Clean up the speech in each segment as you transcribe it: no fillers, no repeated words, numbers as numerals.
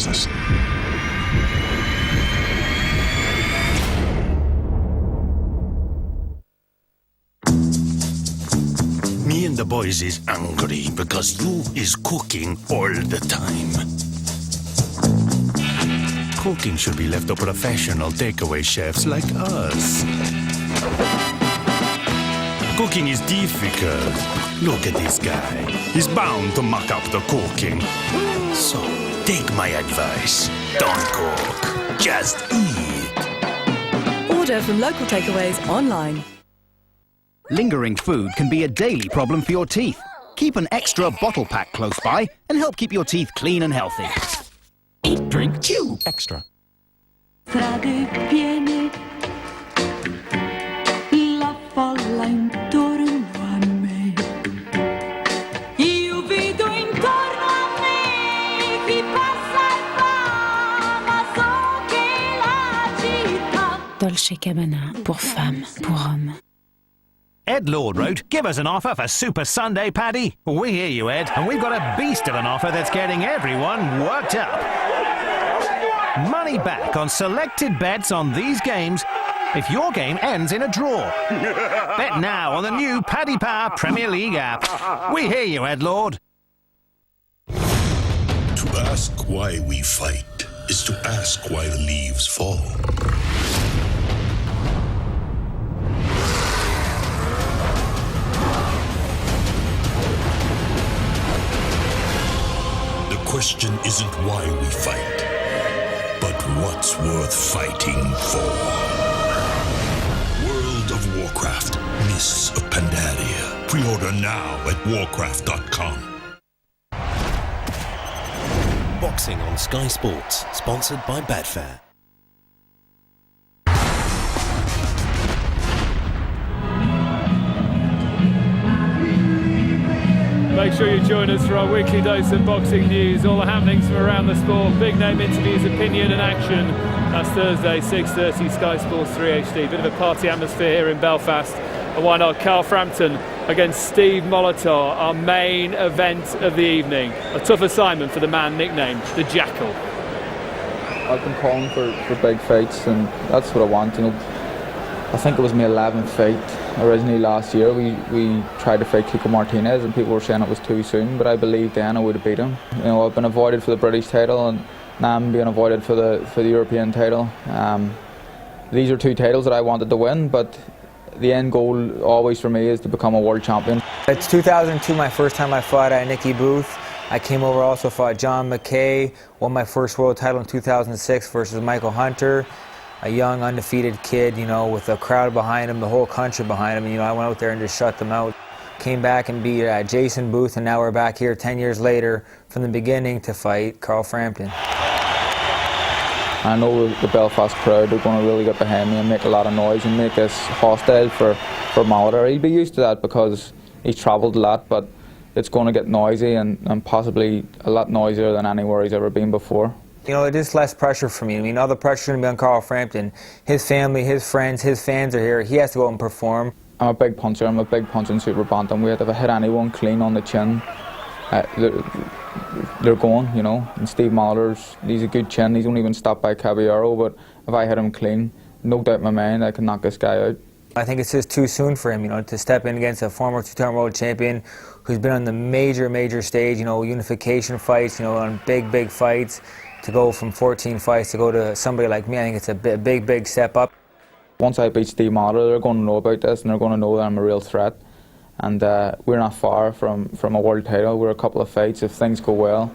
Jesus. Me and the boys is angry because you is cooking all the time. Cooking should be left to professional takeaway chefs like us. Cooking is difficult. Look at this guy. He's bound to muck up the cooking. So, take my advice. Don't cook. Just eat. Order from local takeaways online. Lingering food can be a daily problem for your teeth. Keep an extra bottle pack close by and help keep your teeth clean and healthy. Eat, drink, chew. Extra. Strade piene, la folla intorno a me. Io vedo intorno a me chi passa e va, ma so che la città. Dolce Gabbana, pour femmes, pour hommes. Ed Lord wrote, give us an offer for Super Sunday Paddy. We hear you, Ed, and we've got a beast of an offer that's getting everyone worked up. Money back on selected bets on these games if your game ends in a draw. Bet now on the new Paddy Power Premier League app. We hear you, Ed Lord. To ask why we fight is to ask why the leaves fall. The question isn't why we fight, but what's worth fighting for. World of Warcraft, Mists of Pandaria. Pre-order now at warcraft.com. Boxing on Sky Sports, sponsored by Betfair. Make sure you join us for our weekly dose of boxing news, all the happenings from around the sport, big name interviews, opinion and action. That's Thursday, 6:30, Sky Sports 3 HD. Bit of a party atmosphere here in Belfast. And why not Carl Frampton against Steve Molitor, our main event of the evening. A tough assignment for the man nicknamed the Jackal. I've been calling for big fights, and that's what I want. You know, I think it was my 11th fight. Originally last year we tried to fight Kiko Martinez and people were saying it was too soon, but I believed then I would have beat him. You know, I've been avoided for the British title and now I'm being avoided for the European title. These are two titles that I wanted to win, but the end goal always for me is to become a world champion. It's 2002, my first time I fought at Nicky Booth. I came over, also fought John McKay, won my first world title in 2006 versus Michael Hunter. A young, undefeated kid, you know, with a crowd behind him, the whole country behind him. You know, I went out there and just shut them out. Came back and beat Jason Booth, and now we're back here 10 years later from the beginning to fight Carl Frampton. I know the Belfast crowd are going to really get behind me and make a lot of noise and make this hostile for Molitor. He'll be used to that because he's travelled a lot, but it's going to get noisy and possibly a lot noisier than anywhere he's ever been before. You know, it is less pressure for me. I mean, all the pressure is going to be on Carl Frampton. His family, his friends, his fans are here. He has to go out and perform. I'm a big puncher. I'm a big punching super bantamweight. If I hit anyone clean on the chin, they're going, you know. And Steve Molitor's, he's a good chin. He's only been stopped by Caballero, but if I hit him clean, no doubt in my mind I can knock this guy out. I think it's just too soon for him, you know, to step in against a former two-time world champion who's been on the major stage, you know, unification fights, you know, on big fights. To go from 14 fights to go to somebody like me, I think it's a big step up. Once I beat Steve Molitor, they're going to know about this and they're going to know that I'm a real threat. And we're not far from a world title. We're a couple of fights if things go well.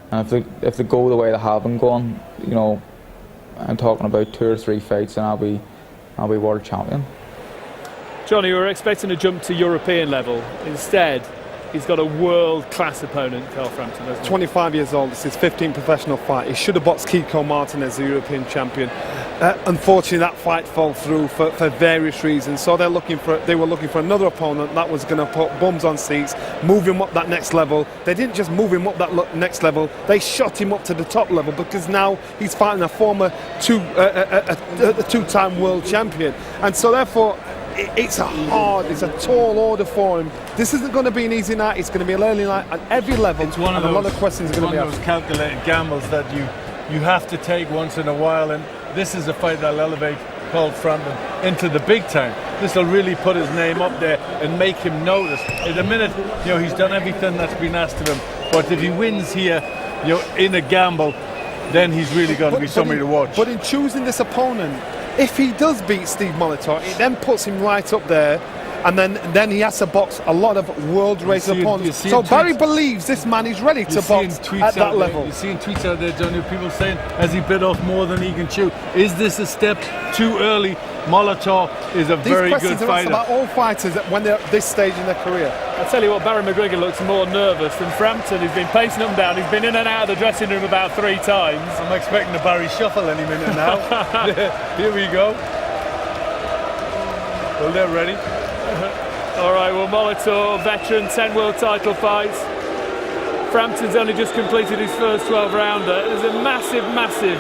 And if they go the way they have been going, you know, I'm talking about 2 or 3 fights and I'll be world champion. Johnny, we were expecting a jump to European level. Instead, he's got a world-class opponent, Carl Frampton, hasn't he? 25 years old, it's his 15th professional fight. He should have boxed Kiko Martinez, the European champion. Unfortunately, that fight fell through for various reasons. So they were looking for another opponent that was going to put bums on seats, move him up that next level. They didn't just move him up that next level, they shot him up to the top level because now he's fighting a former two-time world champion. And so therefore, it's a tall order for him. This isn't going to be an easy night. It's going to be an early night at every level. It's one of a lot of questions are going to be asked. Those calculated gambles that you have to take once in a while, and this is a fight that'll elevate called Frampton into the big time. This will really put his name up there and make him noticed. At the minute, you know, he's done everything that's been asked of him, but if he wins here, you know, in a gamble, then he's really going to be somebody to watch. But in choosing this opponent, if he does beat Steve Molitor, it then puts him right up there, and then he has to box a lot of world race opponents. So Barry believes this man is ready to box at that level. You're seeing tweets out there, Johnny, people saying, has he bit off more than he can chew? Is this a step too early? Molitor is a very good fighter. These questions are about all fighters when they're at this stage in their career. I tell you what, Barry McGregor looks more nervous than Frampton. He's been pacing up and down. He's been in and out of the dressing room about 3 times. I'm expecting a Barry shuffle any minute now. Here we go. Well, they're ready. All right, well, Molitor, veteran, 10 world title fights. Frampton's only just completed his first 12-rounder. There's a massive, massive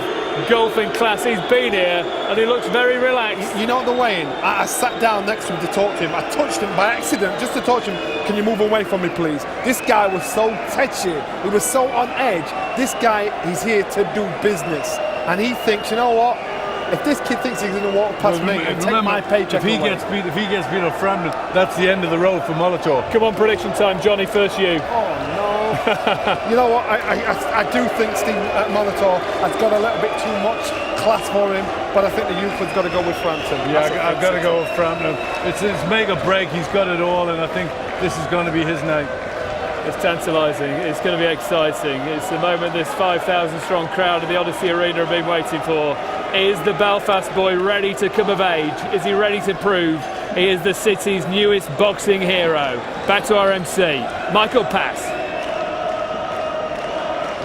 golfing class. He's been here and he looks very relaxed. You know what the weigh-in? I sat down next to him to talk to him. I touched him by accident just to talk to him. Can you move away from me, please? This guy was so tetchy. He was so on edge. This guy is here to do business. And he thinks, you know what? If this kid thinks he's going to walk past me and take my paycheck if he away. If he gets beat off Frampton, that's the end of the road for Molitor. Come on, prediction time, Johnny. First you. Oh no! You know what? I do think Steve Molitor has got a little bit too much class for him, but I think the youth has got to go with Frampton. Yeah, I've got to go with Frampton. It's make or break. He's got it all, and I think this is going to be his night. It's tantalising, it's going to be exciting. It's the moment this 5,000 strong crowd in the Odyssey Arena have been waiting for. Is the Belfast boy ready to come of age? Is he ready to prove he is the city's newest boxing hero? Back to our MC, Michael Pass.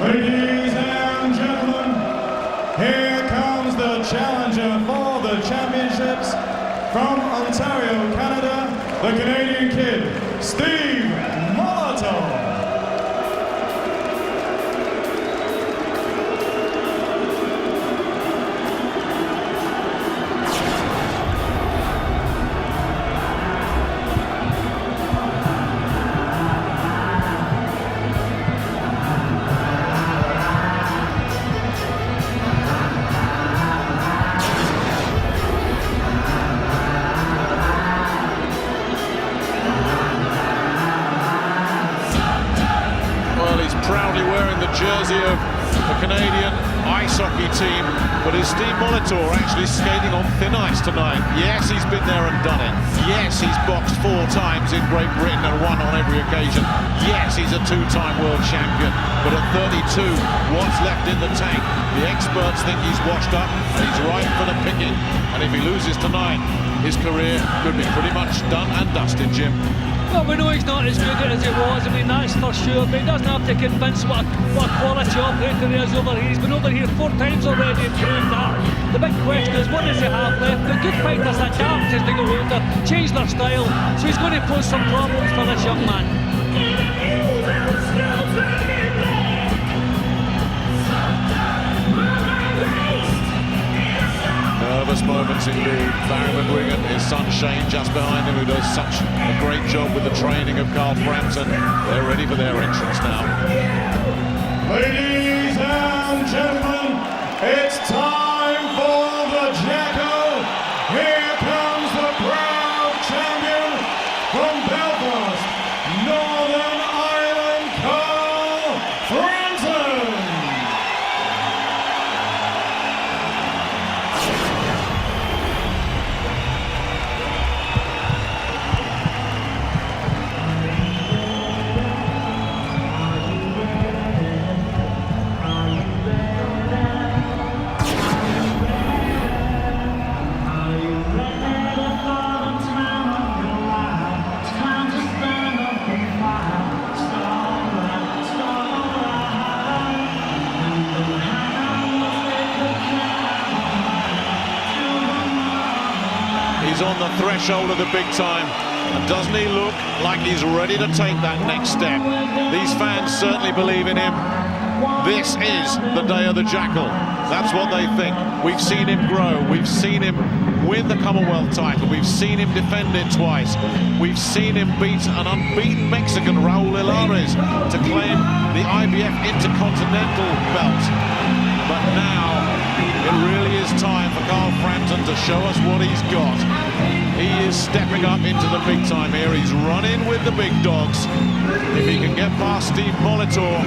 Ladies and gentlemen, here comes the challenger for the championships from Ontario, Canada, the Canadian kid, Steve Molitor. Proudly wearing the jersey of the Canadian ice hockey team, but is Steve Molitor actually skating on thin ice tonight? Yes, he's been there and done it. Yes, he's boxed 4 times in Great Britain and won on every occasion. Yes, he's a 2-time world champion, but at 32, what's left in the tank? The experts think he's washed up and he's ripe for the picking, and if he loses tonight, his career could be pretty much done and dusted, Jim. Well, we know he's not as good as he was, I mean, that's for sure, but he doesn't have to convince what a quality operator he is over here. He's been over here 4 times already and proved that. The big question is, what does he have left? The good fighters adapt as they go older, change their style, so he's going to pose some problems for this young man. Nervous moments indeed. Barry McGregor, his son Shane just behind him, who does such a great job with the training of Carl Frampton. They're ready for their entrance now. Ladies and gentlemen, it's time for the Jackal. Here comes the proud champion from Belfast, Northern Ireland, Carl Frampton. He's on the threshold of the big time, and doesn't he look like he's ready to take that next step? These fans certainly believe in him. This is the day of the Jackal. That's what they think. We've seen him grow. We've seen him win the Commonwealth title. We've seen him defend it twice. We've seen him beat an unbeaten Mexican, Raul Hilares, to claim the IBF Intercontinental belt. But But now it really is time for Carl Frampton to show us what he's got. He is stepping up into the big time here. He's running with the big dogs. If he can get past Steve Molitor,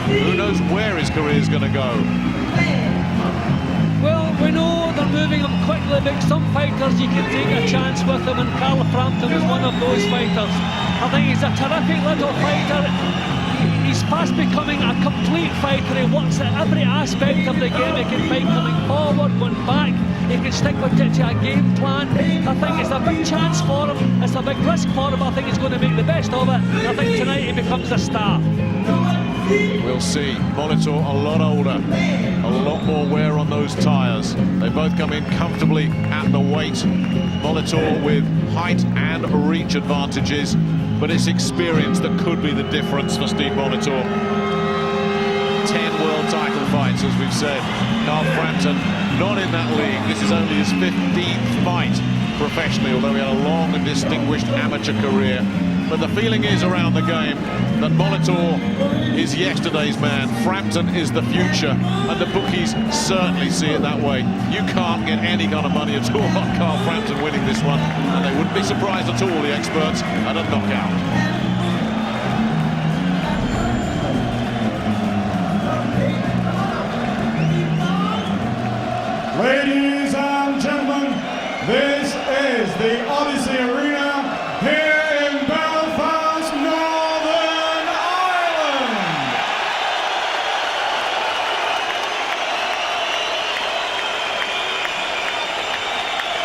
who knows where his career is going to go. Well, we know they're moving him quickly, but some fighters you can take a chance with them, and Carl Frampton is one of those fighters. I think he's a terrific little fighter. He's fast becoming a complete fighter. He works at every aspect of the game. He can fight coming forward, going back. He can stick with it to a game plan. I think it's a big chance for him. It's a big risk for him. I think he's going to make the best of it. I think tonight he becomes a star. We'll see. Molitor a lot older, a lot more wear on those tyres. They both come in comfortably at the weight. Molitor with height and reach advantages, but it's experience that could be the difference for Steve Molitor. 10 world title fights, as we've said. Carl Frampton not in that league. This is only his 15th fight professionally, although he had a long and distinguished amateur career. But the feeling is around the game that Molitor is yesterday's man, Frampton is the future, and the bookies certainly see it that way. You can't get any kind of money at all on Carl Frampton winning this one, and they wouldn't be surprised at all, the experts, at a knockout. Ladies and gentlemen, this is the Odyssey Arena here in Belfast, Northern Ireland.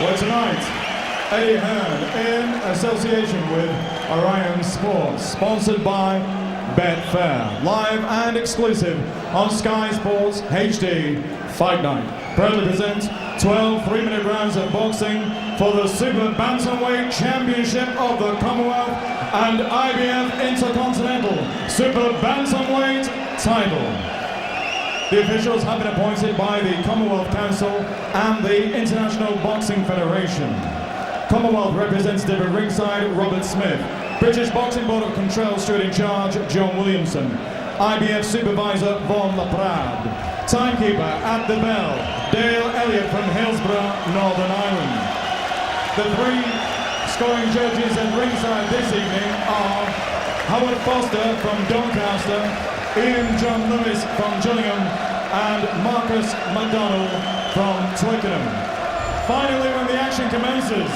Well, tonight, Eddie Hearn, in association with Orion Sports, sponsored by Betfair, live and exclusive on Sky Sports HD Fight Night. Proudly presents 12 3-minute rounds of boxing for the Super Bantamweight Championship of the Commonwealth and IBF Intercontinental Super Bantamweight title. The officials have been appointed by the Commonwealth Council and the International Boxing Federation. Commonwealth representative at ringside, Robert Smith. British Boxing Board of Control stood in charge, John Williamson. IBF supervisor, Von Laprade. Timekeeper at the bell, Dale Elliott from Hillsborough, Northern Ireland. The three scoring judges at ringside this evening are Howard Foster from Doncaster, Ian John Lewis from Gillingham, and Marcus MacDonald from Twickenham. Finally, when the action commences,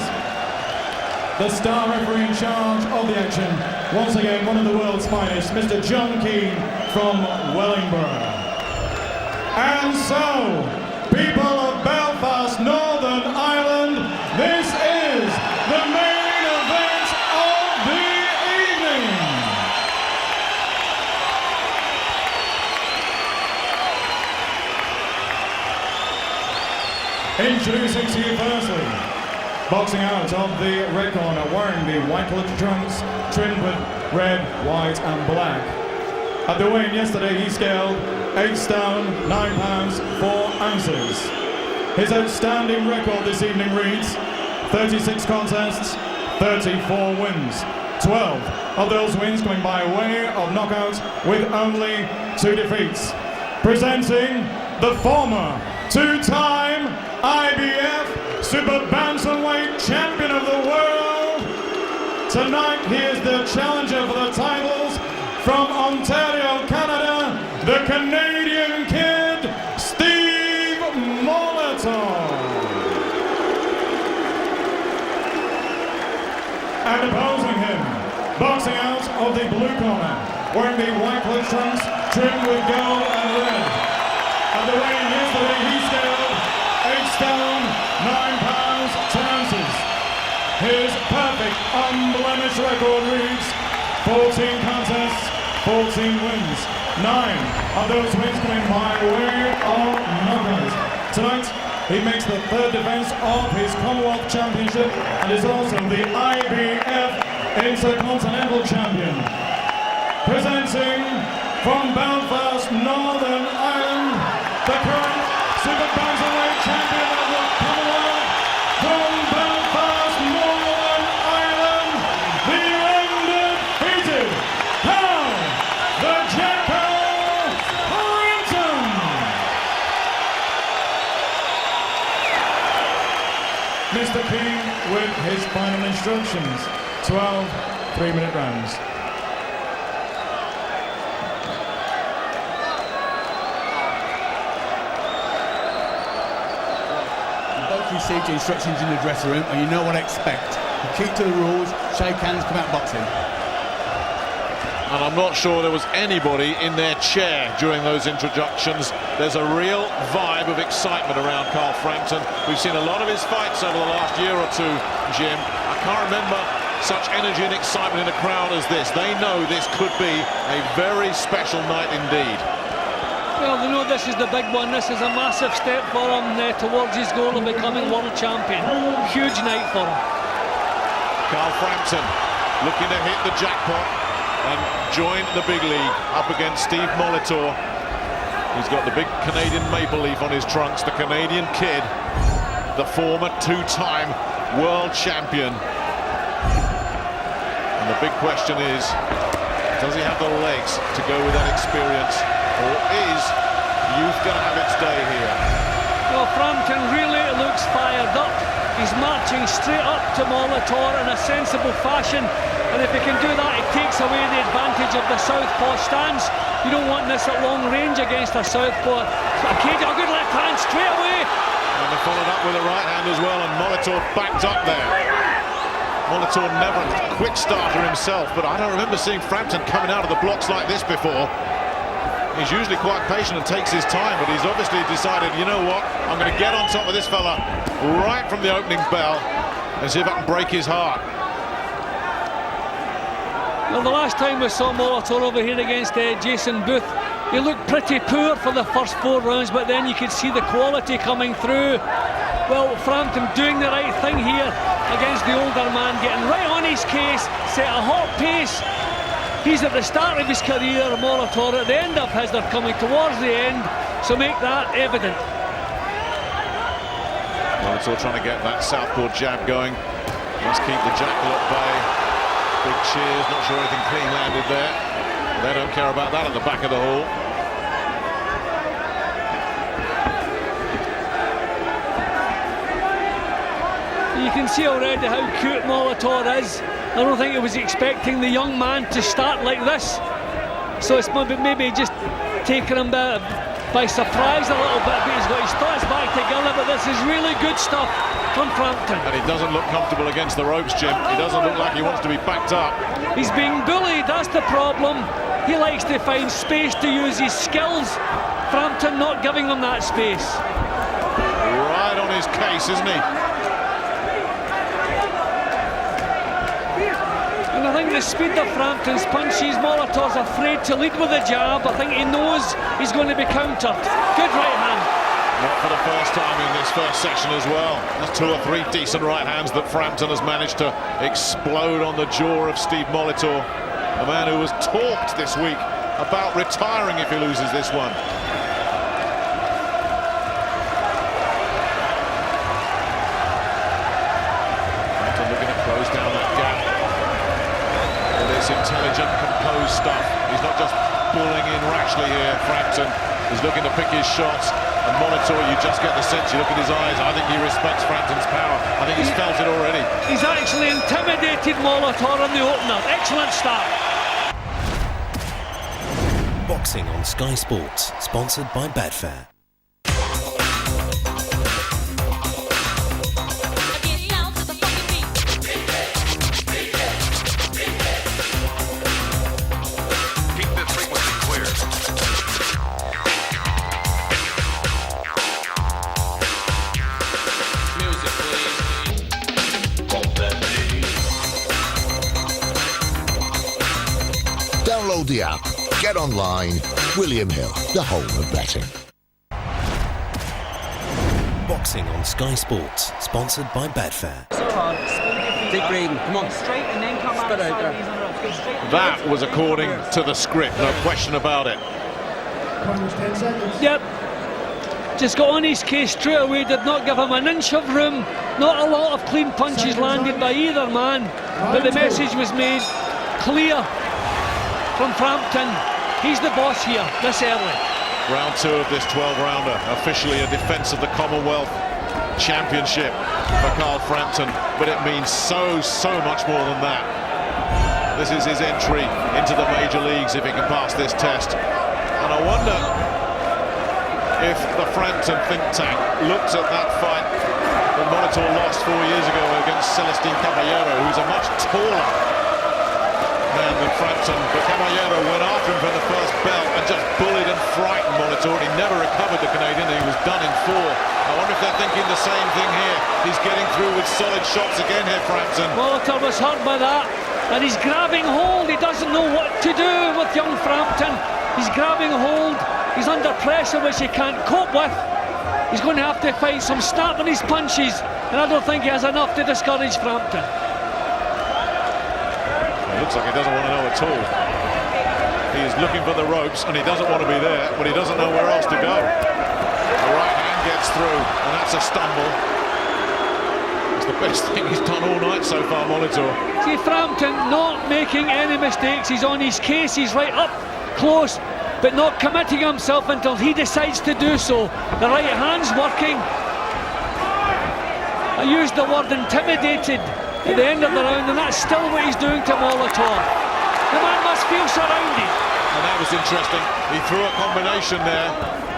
the star referee in charge of the action, once again one of the world's finest, Mr. John Keane from Wellingborough. And so, people of Belfast, Northern Ireland, this is the main event of the evening. Introducing to you firstly, boxing out of the red corner, wearing the white coloured trunks, trimmed with red, white and black. At the weigh-in yesterday, he scaled 8 stone, 9 pounds, 4 ounces. His outstanding record this evening reads 36 contests, 34 wins. 12 of those wins coming by way of knockout with only 2 defeats. Presenting the former 2-time IBF Super Bantamweight Champion of the world. Tonight he is the challenger for the titles from Ontario, Canada, the Canadian Kid, Steve Molitor. And opposing him, boxing out of the blue corner, wearing the white coloured trunks trimmed with gold and red. At the weigh-in yesterday, he scaled 8 stone, 9 pounds, 10 ounces. His perfect, unblemished record reads 14 contests, 14 wins. 9 of those wins coming by way of knockout. Tonight, he makes the 3rd defense of his Commonwealth Championship and is also the IBF Intercontinental Champion. Presenting from Belfast, Northern Ireland, the current Super Bantamweight Champion of the Commonwealth, from Belfast, Northern Ireland, the undefeated Carl, the Jackal Frampton. the King with his final instructions. 12 3-minute rounds. You both received your instructions in the dressing room and you know what to expect. You keep to the rules, shake hands, come out boxing. And I'm not sure there was anybody in their chair during those introductions. There's a real vibe of excitement around Carl Frampton. We've seen a lot of his fights over the last year or two, Jim. I can't remember such energy and excitement in a crowd as this. They know this could be a very special night indeed. Well, they know this is the big one. This is a massive step for him towards his goal of becoming world champion. Huge night for him. Carl Frampton looking to hit the jackpot and join the big league up against Steve Molitor. He's got the big Canadian maple leaf on his trunks, the Canadian kid, the former two-time world champion. And the big question is, does he have the legs to go with that experience, or is youth going to have its day here? Well, Frampton really looks fired up. He's marching straight up to Molitor in a sensible fashion, and if he can do that, it takes away the advantage of the southpaw stance. You don't want this at long range against a southpaw. A good left hand straight away. And they followed up with a right hand as well, and Molitor backed up there. Molitor never a quick starter himself, but I don't remember seeing Frampton coming out of the blocks like this before. He's usually quite patient and takes his time, but he's obviously decided, you know what, I'm going to get on top of this fella right from the opening bell and see if I can break his heart. Well, the last time we saw Molitor over here against Jason Booth, he looked pretty poor for the first 4 rounds, but then you could see the quality coming through. Well, Frampton doing the right thing here against the older man, getting right on his case, set a hot pace. He's at the start of his career, Molitor at the end of his. They're coming towards the end, so make that evident. Molitor trying to get that southpaw jab going. Must keep the Jackal at bay. Big cheers, not sure anything clean landed there. They don't care about that at the back of the hall. You can see already how cute Molitor is. I don't think he was expecting the young man to start like this. So it's maybe just taking him by surprise a little bit, but he's got his thoughts back together. But this is really good stuff from Frampton. And he doesn't look comfortable against the ropes, Jim. He doesn't look like he wants to be backed up. He's being bullied, that's the problem. He likes to find space to use his skills. Frampton not giving him that space. Right on his case, isn't he? And I think the speed of Frampton's punches, Molitor's afraid to lead with a jab. I think he knows he's going to be countered. Good right hand. Not for the first time in this first session as well. There's 2 or 3 decent right hands that Frampton has managed to explode on the jaw of Steve Molitor, a man who has talked this week about retiring if he loses this one. Frampton looking to close down that gap. All this intelligent, composed stuff. He's not just bullying in rashly here, Frampton. He's looking to pick his shots. And Molitor, you just get the sense, you look at his eyes, I think he respects Frampton's power. I think he's felt it already. He's actually intimidated Molitor in the opener. Excellent start. Boxing on Sky Sports, sponsored by Betfair. Download the app, get online. William Hill, the home of betting. Boxing on Sky Sports, sponsored by Betfair. Keep breathing, come on. Straight and then come out there. That was according to the script, no question about it. Yep. Just got on his case straight away, did not give him an inch of room. Not a lot of clean punches landed by either man, but the message was made clear from Frampton. He's the boss here, this early. Round 2 of this 12-rounder, officially a defence of the Commonwealth. championship for Carl Frampton, but it means so much more than that. This is his entry into the major leagues if he can pass this test. And I wonder if the Frampton think tank looked at that fight that Molitor lost 4 years ago against Celestine Caballero, who's a much taller man than Frampton, but Caballero went after him for the first belt and just bullied and frightened Molitor, and he never recovered the Canadian, and he was done in 4. I wonder if they're thinking the same thing here. He's getting through with solid shots again here, Frampton. Molitor was hurt by that, and he's grabbing hold. He doesn't know what to do with young Frampton. He's grabbing hold. He's under pressure which he can't cope with. He's going to have to fight some snap in his punches, and I don't think he has enough to discourage Frampton. It looks like he doesn't want to know at all. He is looking for the ropes, and he doesn't want to be there, but he doesn't know where else to go. The right hand gets through, and that's a stumble. It's the best thing he's done all night so far, Molitor. See, Frampton not making any mistakes. He's on his case. He's right up close, but not committing himself until he decides to do so. The right hand's working. I used the word intimidated at the end of the round, and that's still what he's doing to Molitor. The man must feel surrounded. And that was interesting. He threw a combination there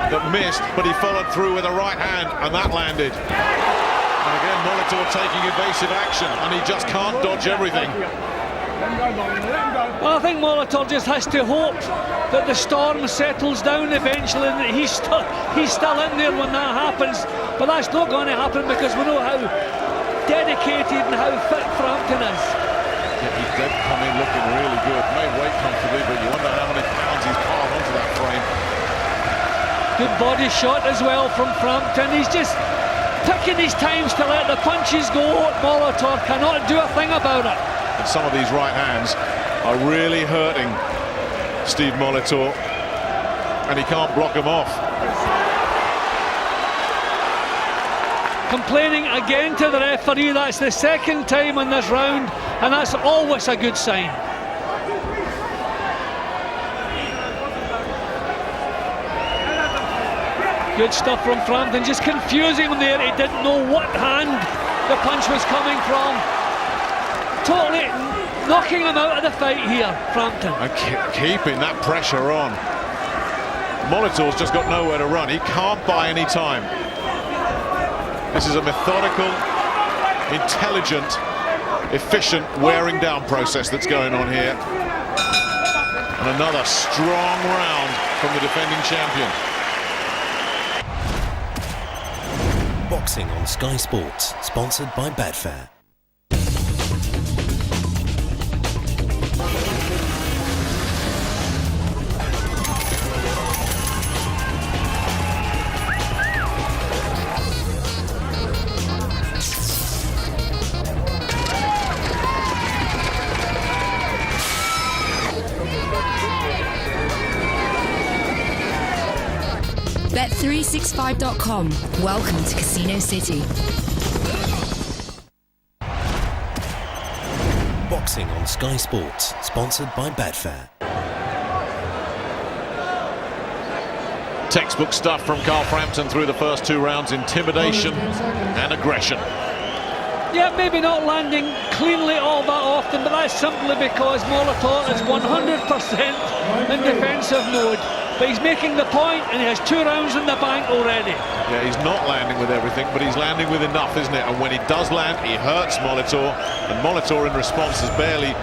that missed, but he followed through with a right hand, and that landed. And again, Molitor taking evasive action, and he just can't dodge everything. Well, I think Molitor just has to hope that the storm settles down eventually, and that he's still in there when that happens. But that's not going to happen, because we know how dedicated and how fit Frampton is. Yeah, he did come in looking really good, made weight comfortably, but you wonder how many pounds he's piled onto that frame. Good body shot as well from Frampton. He's just picking his times to let the punches go. Molitor cannot do a thing about it. And some of these right hands are really hurting Steve Molitor, and he can't block them off. Complaining again to the referee. That's the second time in this round, and that's always a good sign. Good stuff from Frampton, just confusing him there. He didn't know what hand the punch was coming from. Totally knocking him out of the fight here, Frampton. And keeping that pressure on. Molitor's just got nowhere to run. He can't buy any time. This is a methodical, intelligent, efficient wearing down process that's going on here. And another strong round from the defending champion. Boxing on Sky Sports, sponsored by Betfair. Bet365.com. Welcome to Casino City. Boxing on Sky Sports, sponsored by Betfair. Textbook stuff from Carl Frampton through the first 2 rounds. Intimidation and aggression. Yeah, maybe not landing cleanly all that often, but that's simply because Molitor is 100% in defensive mode. But he's making the point, and he has 2 rounds in the bank already. Yeah, he's not landing with everything, but he's landing with enough, isn't it? And when he does land, he hurts Molitor. And Molitor, in response, has barely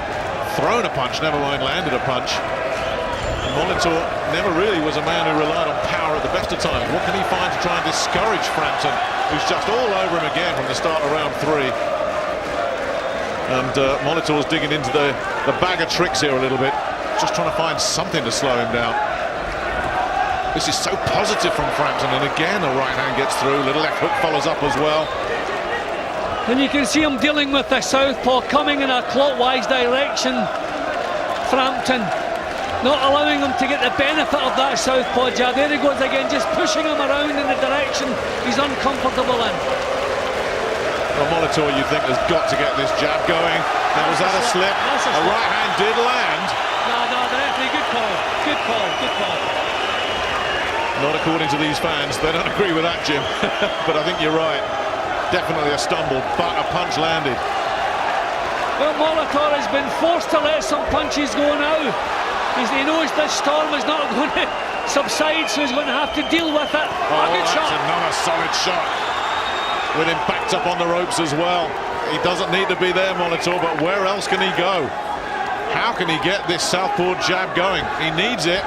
thrown a punch, never mind landed a punch. And Molitor never really was a man who relied on power at the best of times. What can he find to try and discourage Frampton, who's just all over him again from the start of round 3? And Molitor's digging into the bag of tricks here a little bit, just trying to find something to slow him down. This is so positive from Frampton, and again the right hand gets through, little left hook follows up as well. And you can see him dealing with the southpaw, coming in a clockwise direction. Frampton not allowing him to get the benefit of that southpaw jab. There he goes again, just pushing him around in the direction he's uncomfortable in. Well, Molitor, you think, has got to get this jab going. Now, was that a slip? A right hand did land. No, the referee, good call, good call, good call. Not according to these fans. They don't agree with that, Jim. But I think you're right. Definitely a stumble, but a punch landed. Well, Molitor has been forced to let some punches go now. He knows this storm is not going to subside, so he's going to have to deal with it. Oh, good that's shot. Another solid shot. With him backed up on the ropes as well. He doesn't need to be there, Molitor, but where else can he go? How can he get this southpaw jab going? He needs it.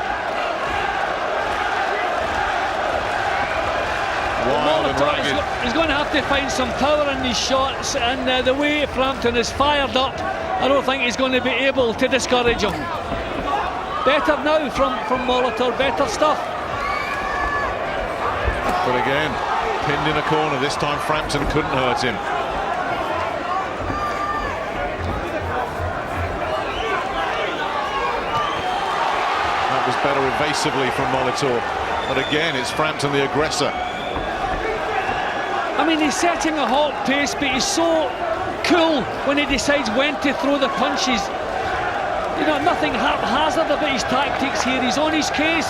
He's going to have to find some power in these shots, and the way Frampton is fired up, I don't think he's going to be able to discourage him. Better now from Molitor, better stuff. But again, pinned in a corner. This time Frampton couldn't hurt him. That was better evasively from Molitor. But again, it's Frampton the aggressor. I mean, he's setting a hot pace, but he's so cool when he decides when to throw the punches. You know, nothing haphazard about his tactics here. He's on his case.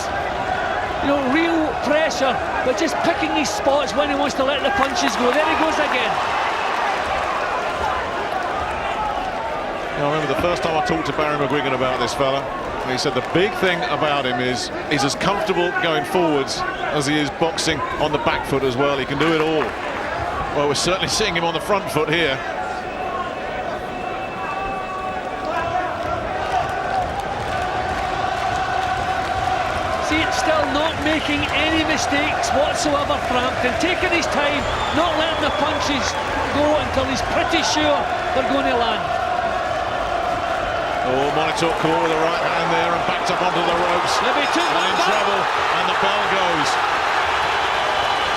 You know, real pressure, but just picking his spots when he wants to let the punches go. There he goes again. Now, I remember the first time I talked to Barry McGuigan about this fella, and he said the big thing about him is he's as comfortable going forwards as he is boxing on the back foot as well. He can do it all. Well, we're certainly seeing him on the front foot here. See, it's still not making any mistakes whatsoever, Frampton. Taking his time, not letting the punches go until he's pretty sure they're going to land. Oh, Molitor caught with the right hand there and backed up onto the ropes. Maybe two and in trouble, and the bell goes.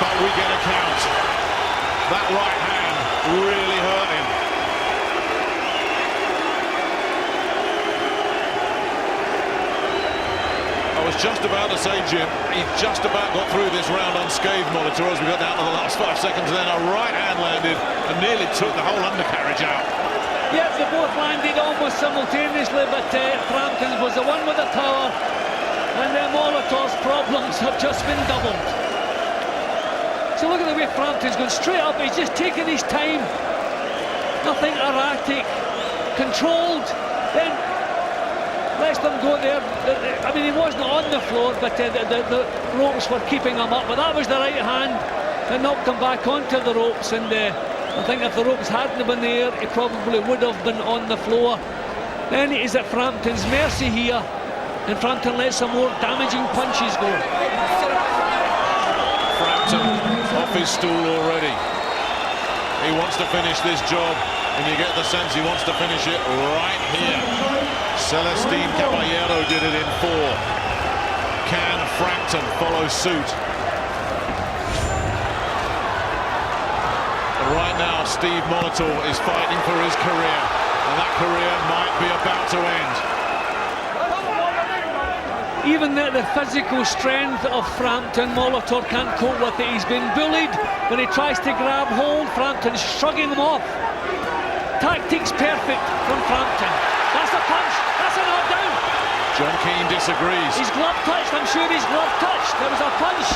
But we get a count. That right hand really hurt him. I was just about to say, Jim, he just about got through this round unscathed, Molitor, as we got down to the last 5 seconds. Then a right hand landed and nearly took the whole undercarriage out. Yep, they both landed almost simultaneously, but Frampton's was the one with the power, and Molitor's problems have just been doubled. So look at the way Frampton's going straight up. He's just taking his time. Nothing erratic. Controlled. Then lets them go there. I mean, he wasn't on the floor, but the ropes were keeping him up. But that was the right hand that knocked him back onto the ropes. And I think if the ropes hadn't been there, he probably would have been on the floor. Then it is at Frampton's mercy here. And Frampton lets some more damaging punches go. Frampton off his stool already. He wants to finish this job, and you get the sense he wants to finish it right here. Celestine Caballero did it in 4. Can Frampton follow suit? But right now, Steve Molitor is fighting for his career, and that career might be about to end. Even the physical strength of Frampton, Molitor can't cope with it. He's been bullied. When he tries to grab hold, Frampton's shrugging him off. Tactics perfect from Frampton. That's a punch. That's a knockdown. John Keane disagrees. He's glove touched. I'm sure he's glove touched. There was a punch.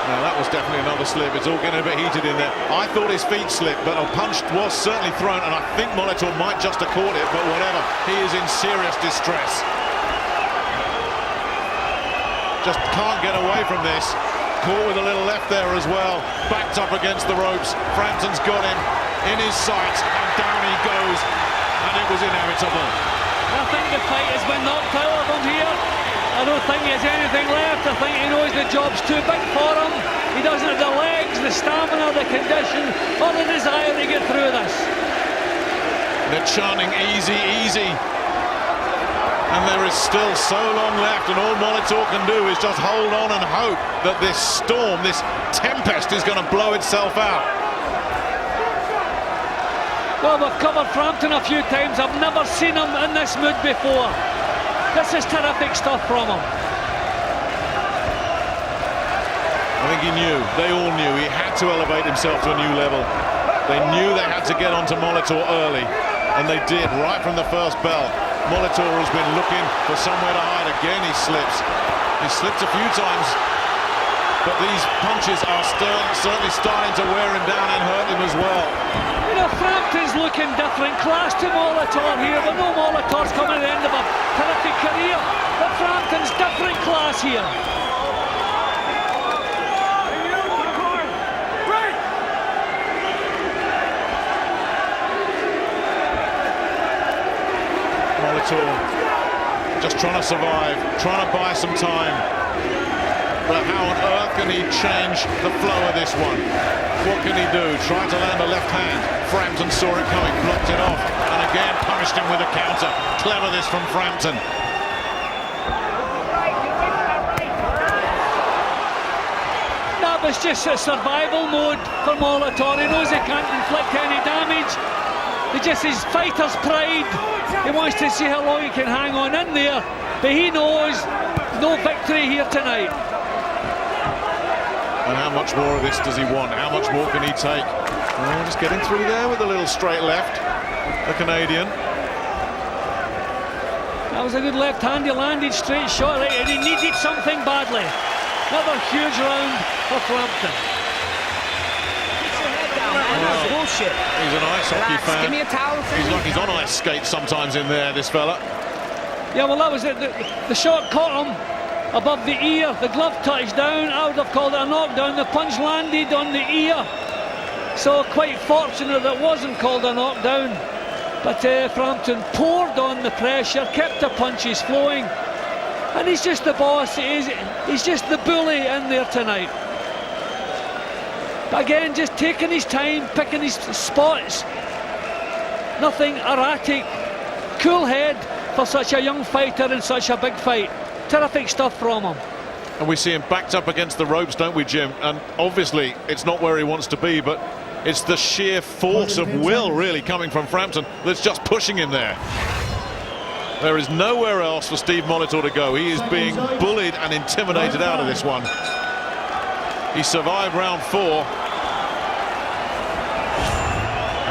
Now that was definitely another slip. It's all getting a bit heated in there. I thought his feet slipped, but a punch was certainly thrown, and I think Molitor might just have caught it, but whatever. He is in serious distress. Just can't get away from this. Caught with a little left there as well. Backed up against the ropes. Frampton's got him in his sights, and down he goes. And it was inevitable. I think the fight has been knocked out of him here. I don't think he has anything left. I think he knows the job's too big for him. He doesn't have the legs, the stamina, the condition, or the desire to get through this. They're chanting easy, easy. And there is still so long left, and all Molitor can do is just hold on and hope that this storm, this tempest, is going to blow itself out. Well, we've covered Frampton a few times. I've never seen him in this mood before. This is terrific stuff from him. I think he knew, they all knew, he had to elevate himself to a new level. They knew they had to get onto Molitor early, and they did right from the first bell. Molitor has been looking for somewhere to hide. Again he slips. He slipped a few times. but these punches are certainly starting to wear him down and hurt him as well. You know, Frampton's looking different class to Molitor here, but no, Molitor's coming at the end of a terrific career, but Frampton's different class here. Just trying to survive, trying to buy some time. But how on earth can he change the flow of this one? What can he do? Trying to land a left hand. Frampton saw it coming, blocked it off, and again punished him with a counter. Clever this from Frampton. That was just a survival mode for Molitor. He knows he can't inflict any damage. It's just his fighter's pride. He wants to see how long he can hang on in there, but he knows no victory here tonight. And how much more of this does he want? How much more can he take? Oh, just getting through there with a little straight left, the Canadian. That was a good left hand. He landed straight shot, right, and he needed something badly. Another huge round for Frampton. Well, bullshit. He's an ice hockey fan. Give me a towel. He's like he's on ice skates sometimes in there, this fella. Yeah, well, that was it. The shot caught him above the ear. The glove touched down. I would have called it a knockdown. The punch landed on the ear. So quite fortunate that it wasn't called a knockdown. But Frampton poured on the pressure, kept the punches flowing. And he's just the boss. He's just the bully in there tonight. Again, just taking his time, picking his spots. Nothing erratic. Cool head for such a young fighter in such a big fight. Terrific stuff from him. And we see him backed up against the ropes, don't we, Jim? And obviously it's not where he wants to be, but it's the sheer force of will really coming from Frampton that's just pushing him there. There is nowhere else for Steve Molitor to go. He is being bullied and intimidated out of this one. He survived round 4.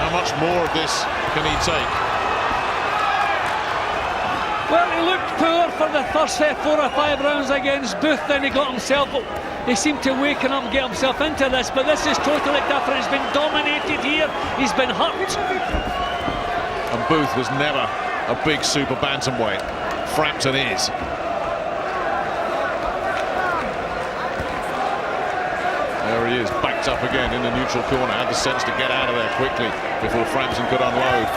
How much more of this can he take? Well, he looked poor for the first 4 or 5 rounds against Booth. Then he got himself, he seemed to waken up and get himself into this, but this is totally different. He's been dominated here. He's been hurt. And Booth was never a big super bantamweight. Frampton is. There he is, backed up again in the neutral corner. Had the sense to get out of there quickly before Frampton could unload.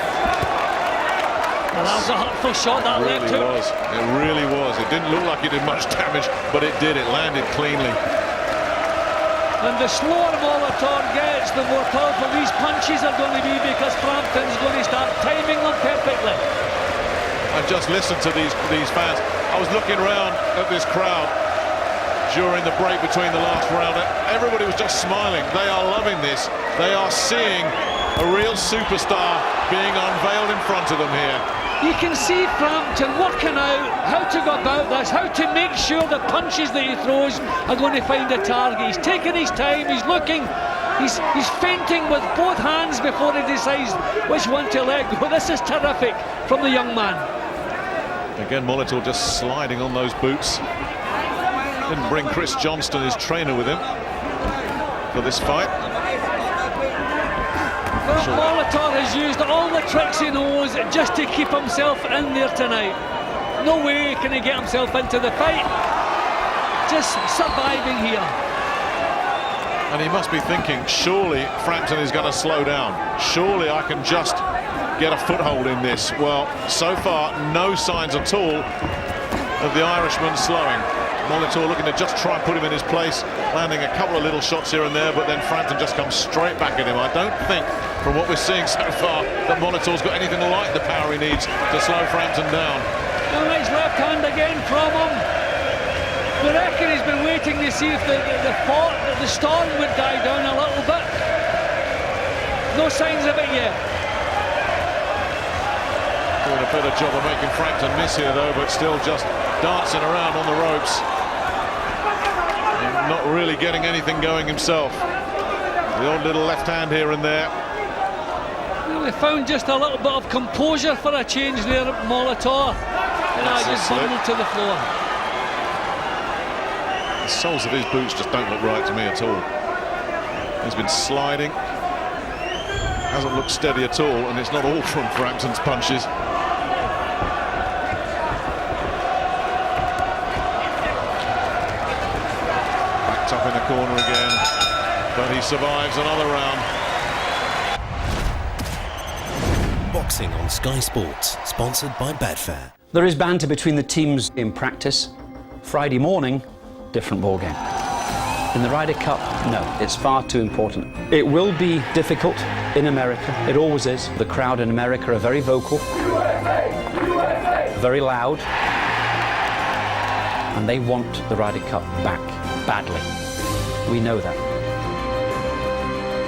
Well, that was a hurtful shot, that left hook. It really was. It didn't look like it did much damage, but it did. It landed cleanly. And the slower Molitor gets, the more powerful these punches are going to be, because Frampton's going to start timing them perfectly. And just listen to these fans. I was looking around at this crowd during the break between the last round. Everybody was just smiling. They are loving this. They are seeing a real superstar being unveiled in front of them here. You can see Frampton working out how to go about this, how to make sure the punches that he throws are going to find a target. He's taking his time, he's looking, he's feinting with both hands before he decides which one to let go. This is terrific from the young man. Again, Molitor just sliding on those boots. Didn't bring Chris Johnston, his trainer, with him for this fight. Well, Molitor has used all the tricks he knows just to keep himself in there tonight. No way can he get himself into the fight. Just surviving here. And he must be thinking, surely Frampton is going to slow down. Surely I can just get a foothold in this. Well, so far, no signs at all of the Irishman slowing. Molitor looking to just try and put him in his place, landing a couple of little shots here and there, but then Frampton just comes straight back at him. I don't think, from what we're seeing so far, that Molitor's got anything like the power he needs to slow Frampton down. A nice left hand again from him. I reckon he's been waiting to see if the storm would die down a little bit. No signs of it yet. Doing a better job of making Frampton miss here, though, but still just dancing around on the ropes. And not really getting anything going himself. The odd little left hand here and there. Well, they found just a little bit of composure for a change there at Molitor. And I just bundled to the floor. The soles of his boots just don't look right to me at all. He's been sliding, hasn't looked steady at all, and it's not all from Frampton's punches. Backed up in the corner again, but he survives another round. Boxing on Sky Sports, sponsored by Betfair. There is banter between the teams in practice. Friday morning, different ballgame. In the Ryder Cup, no, it's far too important. It will be difficult in America, it always is. The crowd in America are very vocal, very loud, and they want the Ryder Cup back badly. We know that.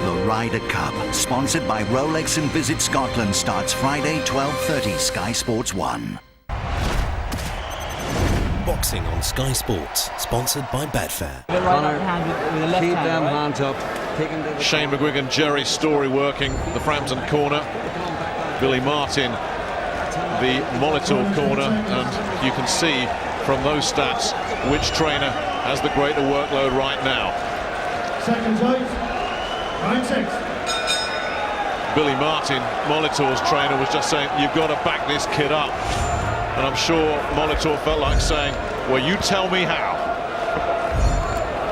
The Ryder Cup, sponsored by Rolex and Visit Scotland, starts Friday, 12:30, Sky Sports 1. Boxing on Sky Sports, sponsored by Betfair. Keep them hands up. Shane McGuigan, Jerry Story working the Frampton corner. Billy Martin, the Molitor corner, and you can see from those stats which trainer has the greater workload right now. Seconds out. 9-6. Billy Martin, Molitor's trainer, was just saying, you've got to back this kid up. And I'm sure Molitor felt like saying, well, you tell me how.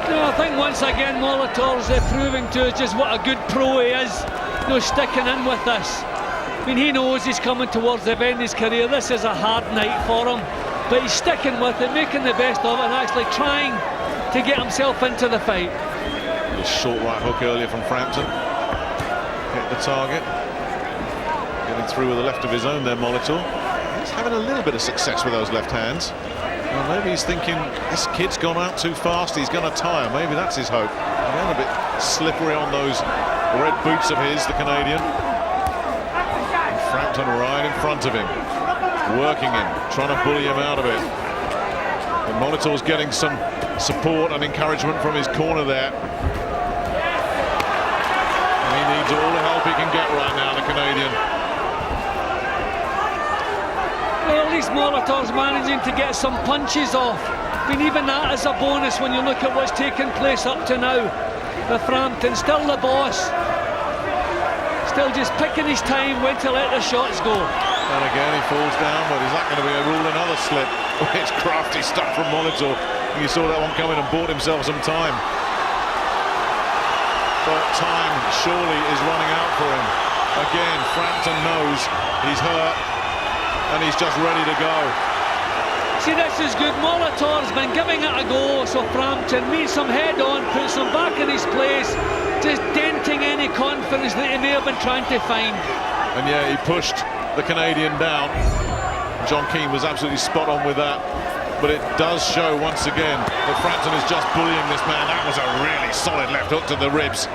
I think once again Molitor's proving to us just what a good pro he is. Sticking in with this. I mean, he knows he's coming towards the end of his career. This is a hard night for him, but he's sticking with it, making the best of it, and actually trying to get himself into the fight. A short right hook earlier from Frampton. Hit the target. Getting through with the left of his own there, Molitor. He's having a little bit of success with those left hands. Well, maybe he's thinking, this kid's gone out too fast, he's going to tire. Maybe that's his hope. Again, a bit slippery on those red boots of his, the Canadian. And Frampton right in front of him, working him, trying to bully him out of it. And Molitor's getting some support and encouragement from his corner there. And he needs all the help he can get right now, the Canadian. Well, at least Molitor's managing to get some punches off. I mean, even that is a bonus when you look at what's taken place up to now. The Frampton, still the boss. Still just picking his time when to let the shots go. And again, he falls down, but is that going to be a rule? Another slip. It's crafty stuff from Molitor. You saw that one coming and bought himself some time. But time surely is running out for him. Again, Frampton knows he's hurt, and he's just ready to go. See, this is good. Molitor's been giving it a go, so Frampton meets him head on, puts him back in his place, just denting any confidence that he may have been trying to find. And yeah, he pushed the Canadian down. John Keane was absolutely spot on with that. But it does show once again that Frampton is just bullying this man. That was a really solid left hook to the ribs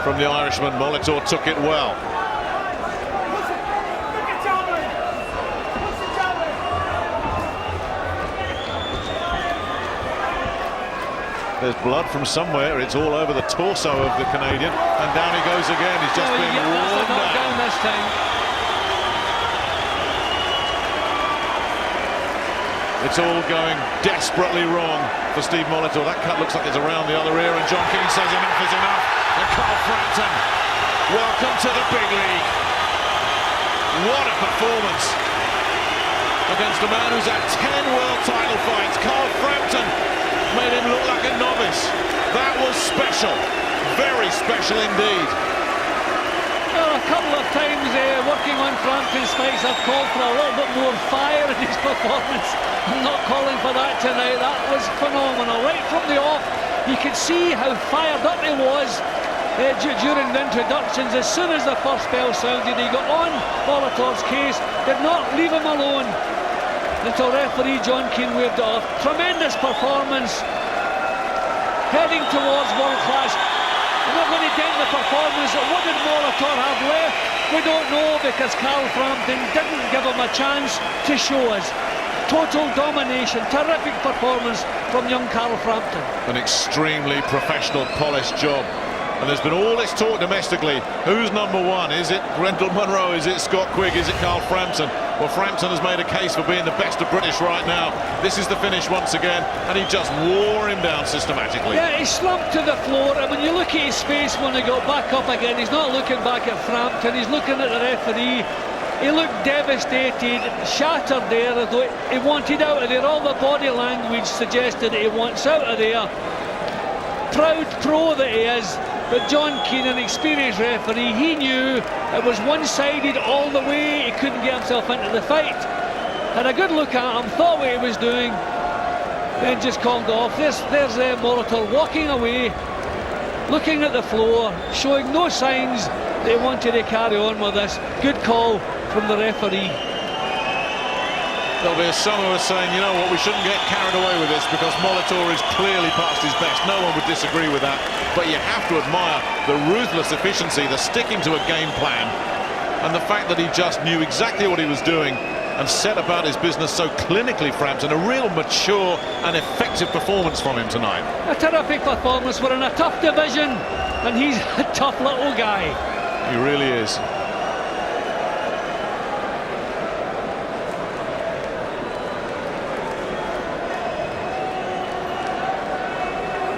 from the Irishman. Molitor took it well. There's blood from somewhere. It's all over the torso of the Canadian, and down he goes again. He's just being worn down this time. It's all going desperately wrong for Steve Molitor. That cut looks like it's around the other ear, and John Keane says enough is enough. And Carl Frampton, welcome to the big league. What a performance against a man who's had 10 world title fights. Carl Frampton made him look like a novice. That was special, very special indeed. Well, a couple of times working on Frampton's fights, I've called for a little bit more fire in his performance. I'm not calling for that tonight. That was phenomenal. Right from the off, you could see how fired up he was during the introductions. As soon as the first bell sounded, he got on Molitor's case, did not leave him alone until referee John Keane waved it off. Tremendous performance, heading towards world class. I'm not going to dent the performance. What did Molitor have left? We don't know, because Carl Frampton didn't give him a chance to show us. Total domination, terrific performance from young Carl Frampton. An extremely professional, polished job And there's been all this talk domestically. Who's number one? Is it Renald Munro? Is it Scott Quigg? Is it Carl Frampton? Well, Frampton has made a case for being the best of British right now. This is the finish once again, and he just wore him down systematically. Yeah, he slumped to the floor, and when you look at his face when he got back up again, he's not looking back at Frampton, he's looking at the referee. He looked devastated, shattered there, as though he wanted out of there. All the body language suggested that he wants out of there. Proud pro that he is, but John Keane, an experienced referee, he knew it was one-sided all the way. He couldn't get himself into the fight. Had a good look at him, thought what he was doing, then just called off. There's Molitor walking away, looking at the floor, showing no signs that he wanted to carry on with this. Good call from the referee. There'll be some of us saying, you know what, we shouldn't get carried away with this because Molitor is clearly past his best. No one would disagree with that. But you have to admire the ruthless efficiency, the sticking to a game plan, and the fact that he just knew exactly what he was doing and set about his business so clinically, Frampton. A real mature and effective performance from him tonight. A terrific performance. We're in a tough division, and he's a tough little guy. He really is.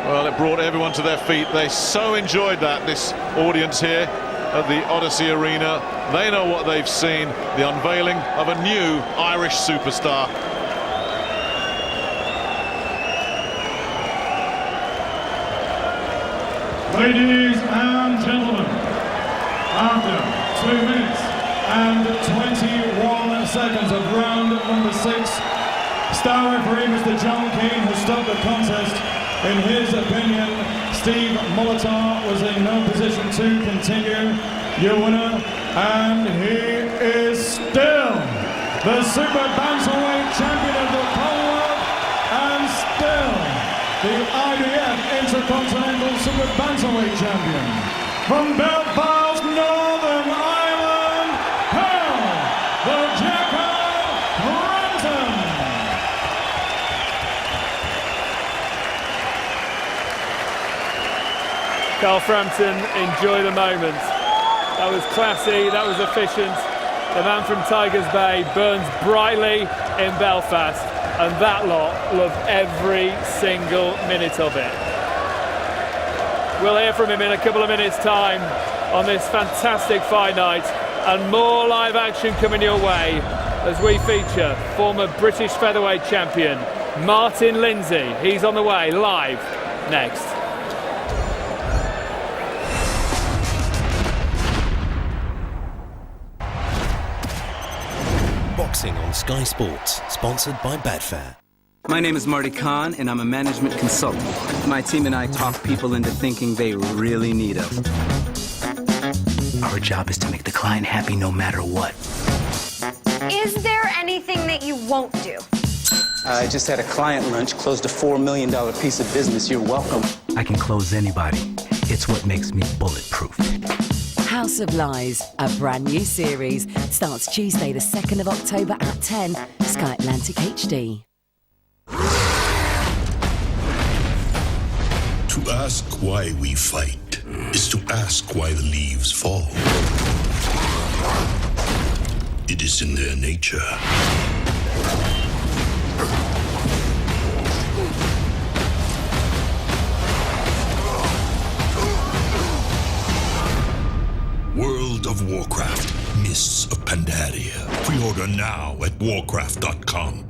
Well, it brought everyone to their feet. They so enjoyed that, this audience here at the Odyssey Arena. They know what they've seen, the unveiling of a new Irish superstar. Ladies and gentlemen, after 2 minutes and 21 seconds of round number 6, star referee Mr. John Keane has stopped the contest. In his opinion, Steve Molitor was in no position to continue. Your winner, and he is still the Super Bantamweight champion of the Commonwealth, and still the IBF Intercontinental Super Bantamweight champion from Belfast, Northern Ireland, Carl the Jackal Frampton. Carl Frampton, enjoy the moment. That was classy, that was efficient. The man from Tigers Bay burns brightly in Belfast, and that lot loved every single minute of it. We'll hear from him in a couple of minutes' time on this fantastic fight night, and more live action coming your way as we feature former British featherweight champion Martin Lindsay. He's on the way live next. Boxing on Sky Sports, sponsored by Betfair. My name is Marty Khan, and I'm a management consultant. My team and I talk people into thinking they really need us. Our job is to make the client happy no matter what. Is there anything that you won't do? I just had a client lunch, closed a $4 million piece of business. You're welcome. I can close anybody. It's what makes me bulletproof. House of Lies, a brand new series, starts Tuesday the 2nd of October at 10, Sky Atlantic HD. To ask why we fight is to ask why the leaves fall. It is in their nature. World of Warcraft, Mists of Pandaria. Pre-order now at warcraft.com.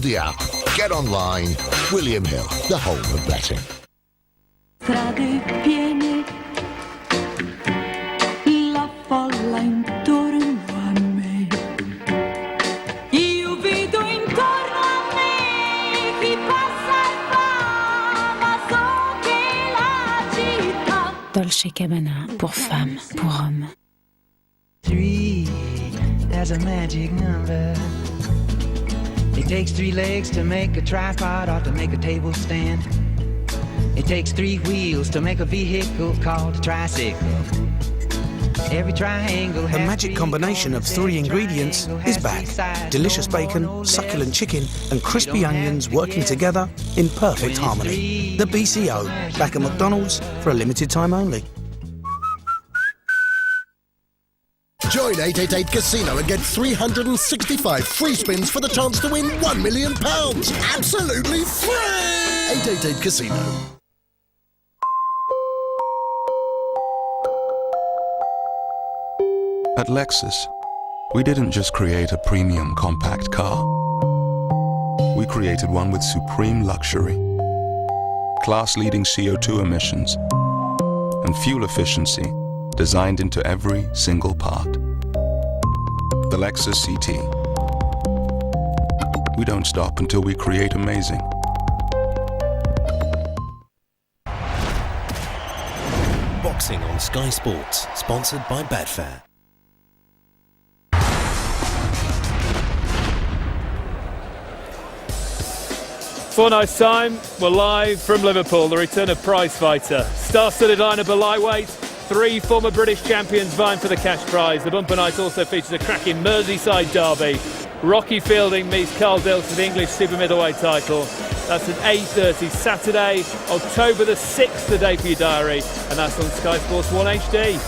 the app, get online. William Hill, the home of betting. Strade piene, la folla intorno a me. Io vedo intorno a me chi passa e va, ma so che la città. Dolce Gabbana, pour femmes, pour hommes. 3, there's a magic number. It takes 3 legs to make a tripod or to make a table stand. It takes 3 wheels to make a vehicle called a tricycle. Every triangle has the magic combination of 3 ingredients is back. Delicious bacon, succulent chicken and crispy onions working together in perfect harmony. The BCO, back at McDonald's for a limited time only. Join 888 Casino and get 365 free spins for the chance to win £1 million. Absolutely free! 888 Casino. At Lexus, we didn't just create a premium compact car. We created one with supreme luxury, class-leading CO2 emissions, and fuel efficiency designed into every single part. The Lexus CT. We don't stop until we create amazing. Boxing on Sky Sports, sponsored by Betfair. For nice time, we're live from Liverpool, the return of prize fighter. Star-studded lineup of lightweight, 3 former British champions vying for the cash prize. The bumper night also features a cracking Merseyside derby. Rocky Fielding meets Carl Dilks for the English super middleweight title. That's at 8:30 Saturday, October the 6th, the day for your diary, and that's on Sky Sports 1 HD.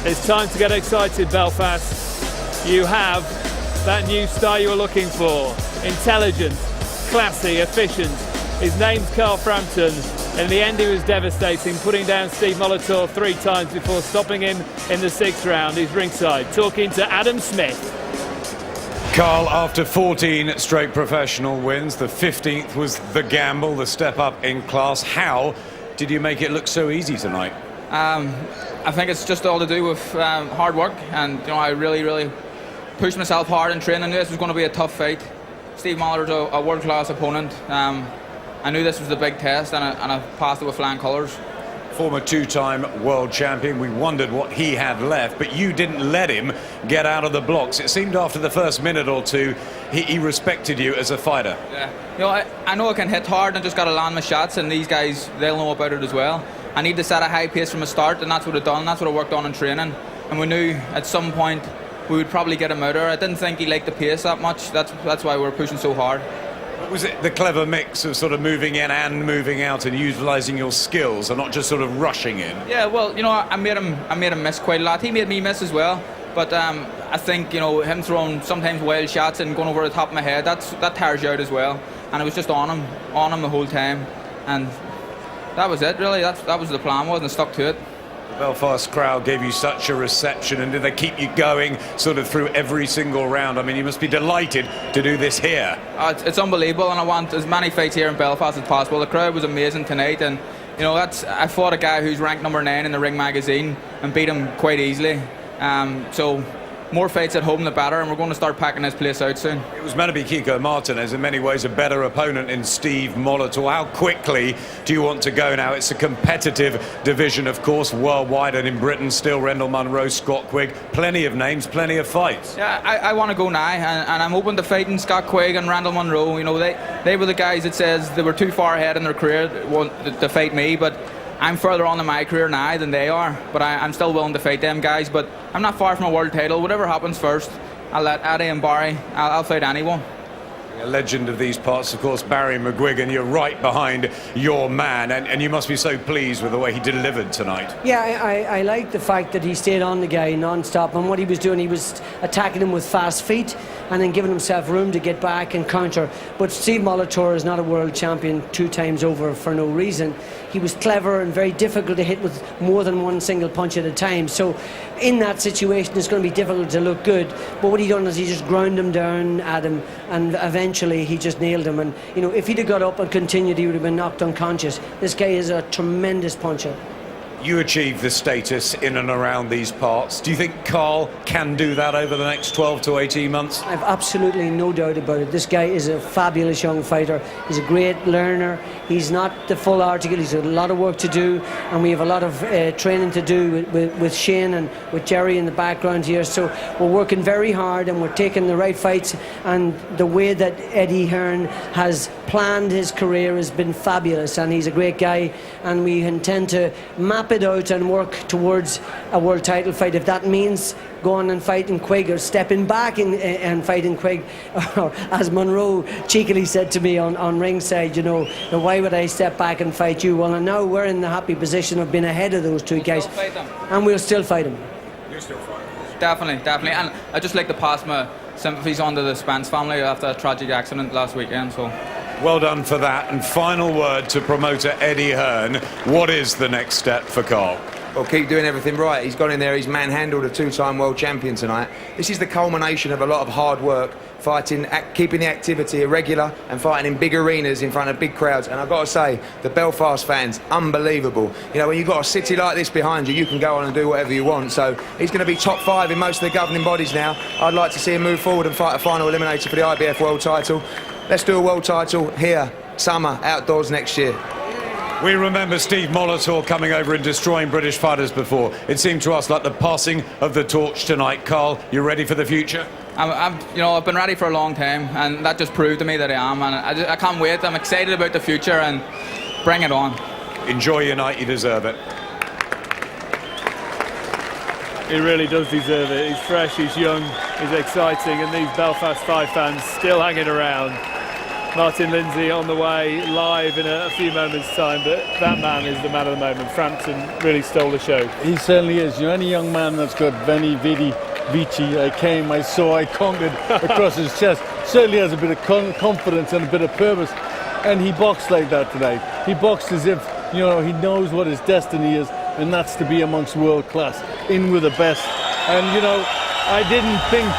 It's time to get excited, Belfast. You have that new star you were looking for. Intelligent, classy, efficient. His name's Carl Frampton. In the end, he was devastating, putting down Steve Molitor 3 times before stopping him in the 6th round. He's ringside, talking to Adam Smith. Carl, after 14 straight professional wins, the 15th was the gamble, the step up in class. How did you make it look so easy tonight? I think it's just all to do with hard work, and I really pushed myself hard in training. I knew this was going to be a tough fight. Steve Molitor, a world-class opponent. I knew this was the big test, and I passed it with flying colours. Former 2-time world champion, we wondered what he had left, but you didn't let him get out of the blocks. It seemed after the first minute or two, he respected you as a fighter. Yeah, I know I can hit hard, and just got to land my shots, and these guys, they'll know about it as well. I need to set a high pace from the start, and that's what I've done. That's what I worked on in training, and we knew at some point we would probably get him out there. I didn't think he liked the pace that much. That's why we were pushing so hard. Was it the clever mix of sort of moving in and moving out and utilising your skills and not just sort of rushing in? Yeah, well, I made him miss quite a lot. He made me miss as well. But I think, him throwing sometimes wild shots and going over the top of my head, that tires you out as well. And it was just on him the whole time. And that was it, really. That was the plan, wasn't stuck to it. The Belfast crowd gave you such a reception, and did they keep you going sort of through every single round? I mean, you must be delighted to do this here. It's unbelievable, and I want as many fights here in Belfast as possible. The crowd was amazing tonight, and I fought a guy who's ranked number 9 in the Ring magazine and beat him quite easily. So more fights at home the better, and we're going to start packing this place out soon. It was meant to be Kiko Martinez, in many ways a better opponent in Steve Molitor. How quickly do you want to go now? It's a competitive division, of course, worldwide, and in Britain still Renald Munro, Scott Quigg, plenty of names, plenty of fights. Yeah, I want to go now, and I'm open to fighting Scott Quigg and Renald Munro. They were the guys that says they were too far ahead in their career to fight me, but I'm further on in my career now than they are, but I'm still willing to fight them guys. But I'm not far from a world title. Whatever happens first, I'll let Eddie and Barry, I'll fight anyone. A legend of these parts, of course, Barry McGuigan. You're right behind your man, and you must be so pleased with the way he delivered tonight. Yeah, I like the fact that he stayed on the guy non-stop, and what he was doing, he was attacking him with fast feet. and then giving himself room to get back and counter. But Steve Molitor is not a world champion 2 times over for no reason. He was clever and very difficult to hit with more than one single punch at a time. So in that situation, it's going to be difficult to look good. But what he done is he just ground him down at him, and eventually he just nailed him. And you know, if he'd have got up and continued, he would have been knocked unconscious. This guy is a tremendous puncher. You achieved the status in and around these parts. Do you think Carl can do that over the next 12 to 18 months? I've absolutely no doubt about it. This guy is a fabulous young fighter. He's a great learner. He's not the full article. He's got a lot of work to do, and we have a lot of training to do with Shane and with Jerry in the background here. So we're working very hard, and we're taking the right fights, and the way that Eddie Hearn has planned his career has been fabulous, and he's a great guy, and we intend to map it out and work towards a world title fight. If that means going and fighting Quigg, or stepping back and fighting Quigg, or as Monroe cheekily said to me on ringside, you know, why would I step back and fight you? Well, and now we're in the happy position of being ahead of those 2 guys, and we'll still fight them. You'll still fight them. Definitely, and I just like to pass my sympathies on to the Spence family after a tragic accident last weekend. So well done for that. And final word to promoter Eddie Hearn. What is the next step for Carl? Well, keep doing everything right. He's gone in there, he's manhandled a 2-time world champion tonight. This is the culmination of a lot of hard work, fighting, keeping the activity irregular and fighting in big arenas in front of big crowds. And I've got to say, the Belfast fans, unbelievable. You know, when you've got a city like this behind you, you can go on and do whatever you want. So he's going to be top 5 in most of the governing bodies now. I'd like to see him move forward and fight a final eliminator for the IBF world title. Let's do a world title here, summer, outdoors next year. We remember Steve Molitor coming over and destroying British fighters before. It seemed to us like the passing of the torch tonight. Carl, you ready for the future? I've been ready for a long time, and that just proved to me that I am, and I can't wait. I'm excited about the future, and bring it on. Enjoy your night, you deserve it. He really does deserve it. He's fresh, he's young, he's exciting, and these Belfast 5 fans still hanging around. Martin Lindsay on the way live in a few moments' time, but that man is the man of the moment. Frampton really stole the show. He certainly is. You know, any young man that's got Veni, Vidi, Vici, I came, I saw, I conquered across his chest, certainly has a bit of confidence and a bit of purpose, and he boxed like that tonight. He boxed as if, you know, he knows what his destiny is, and that's to be amongst world class, in with the best. And you know, I didn't think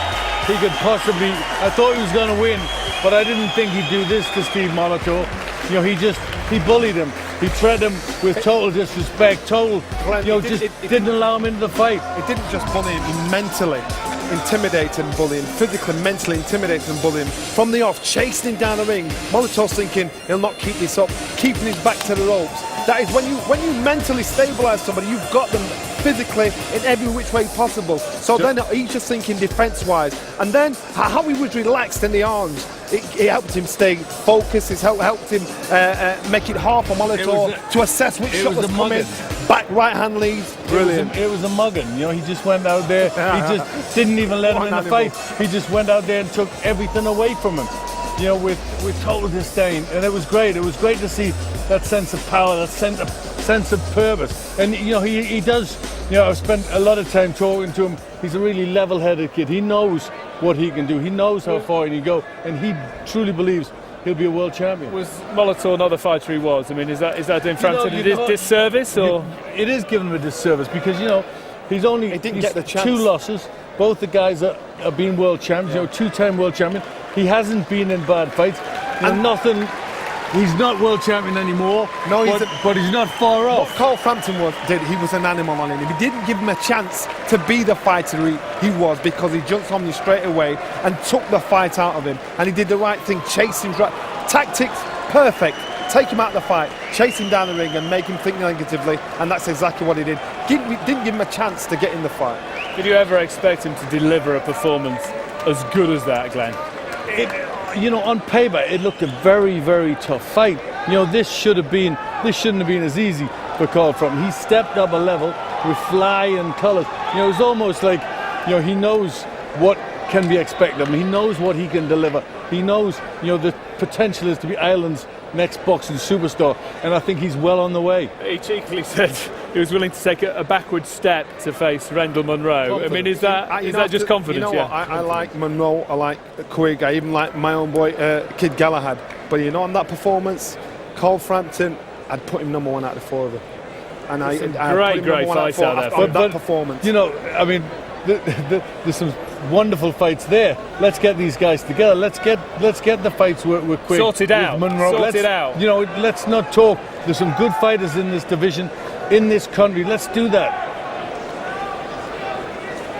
he could possibly, I thought he was going to win, but I didn't think he'd do this to Steve Molitor. You know, he bullied him. He treated him with total disrespect, didn't allow him into the fight. It didn't just bully him, he mentally intimidated and bullying, physically, mentally intimidated and bullying. From the off, chasing him down the ring. Molitor's thinking he'll not keep this up, keeping his back to the ropes. That is when you mentally stabilise somebody, you've got them physically in every which way possible. So then he's just thinking defence-wise. And then how he was relaxed in the arms, it helped him stay focused. It helped him make it hard for Molitor to assess which shot was coming. Back right-hand leads. Brilliant. It was a mugging. You know, he just went out there. He just didn't even let him in the fight. He just went out there and took everything away from him. You know, with total disdain, and it was great. It was great to see that sense of power, that sense of purpose. And you know, he does. You know, I've spent a lot of time talking to him. He's a really level-headed kid. He knows what he can do. He knows how far he can go, and he truly believes he'll be a world champion. Was Molitor not the fighter he was? I mean, is that doing Frampton a disservice, or it is giving him a disservice because, you know, he's get the chance. 2 losses. Both the guys are being world champions. You know, 2-time world champion. He hasn't been in bad fights. And nothing. He's not world champion anymore. No, but he's not far off. What Carl Frampton did, he was an animal on him. He didn't give him a chance to be the fighter he was, because he jumped on him straight away and took the fight out of him. And he did the right thing, chased him. Tactics, perfect. Take him out of the fight, chase him down the ring and make him think negatively, and that's exactly what he did. Didn't give him a chance to get in the fight. Did you ever expect him to deliver a performance as good as that, Glenn? You know, on paper it looked a very, very tough fight. You know, this shouldn't have been as easy for Carl Frampton. He stepped up a level with flying colours. You know, it was almost like, you know, he knows what can be expected of him. He knows what he can deliver. He knows, you know, the potential is to be Ireland's next boxing superstar, and I think he's well on the way. He cheekily said he was willing to take a backward step to face Renald Munro. Confidence. I mean, is that just confidence? You know yeah. what? I like Munro, I like Quigg, I even like my own boy, Kid Galahad. But you know, on that performance, Cole Frampton, I'd put him number one out of the four of them. And I great fight out there. But that performance. You know, I mean, there's some wonderful fights there. Let's get these guys together. Let's get the fights with Quigg. Sorted out. Munro. Sort it out. You know, let's not talk. There's some good fighters in this division, in this country. Let's do that.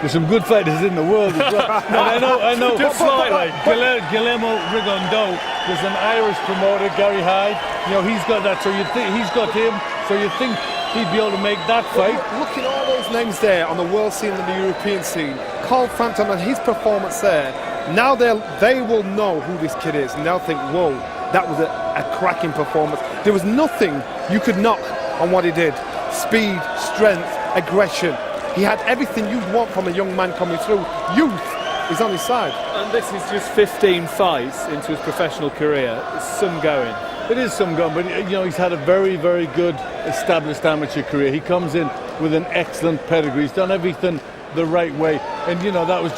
There's some good fighters in the world as well. I know. Just slightly. Guillermo Rigondo, there's an Irish promoter, Gary Hyde. You know, he's got that. So you think he's got him. So you think he'd be able to make that fight. Look at all those names there on the world scene and the European scene. Cole Frampton and his performance there. Now they will know who this kid is, and they'll think, whoa, that was a cracking performance. There was nothing you could knock on what he did. Speed, strength, aggression. He had everything you'd want from a young man coming through. Youth is on his side. And this is just 15 fights into his professional career. It's some going. It is some gun, but you know, he's had a very, very good established amateur career. He comes in with an excellent pedigree. He's done everything the right way, and you know, that was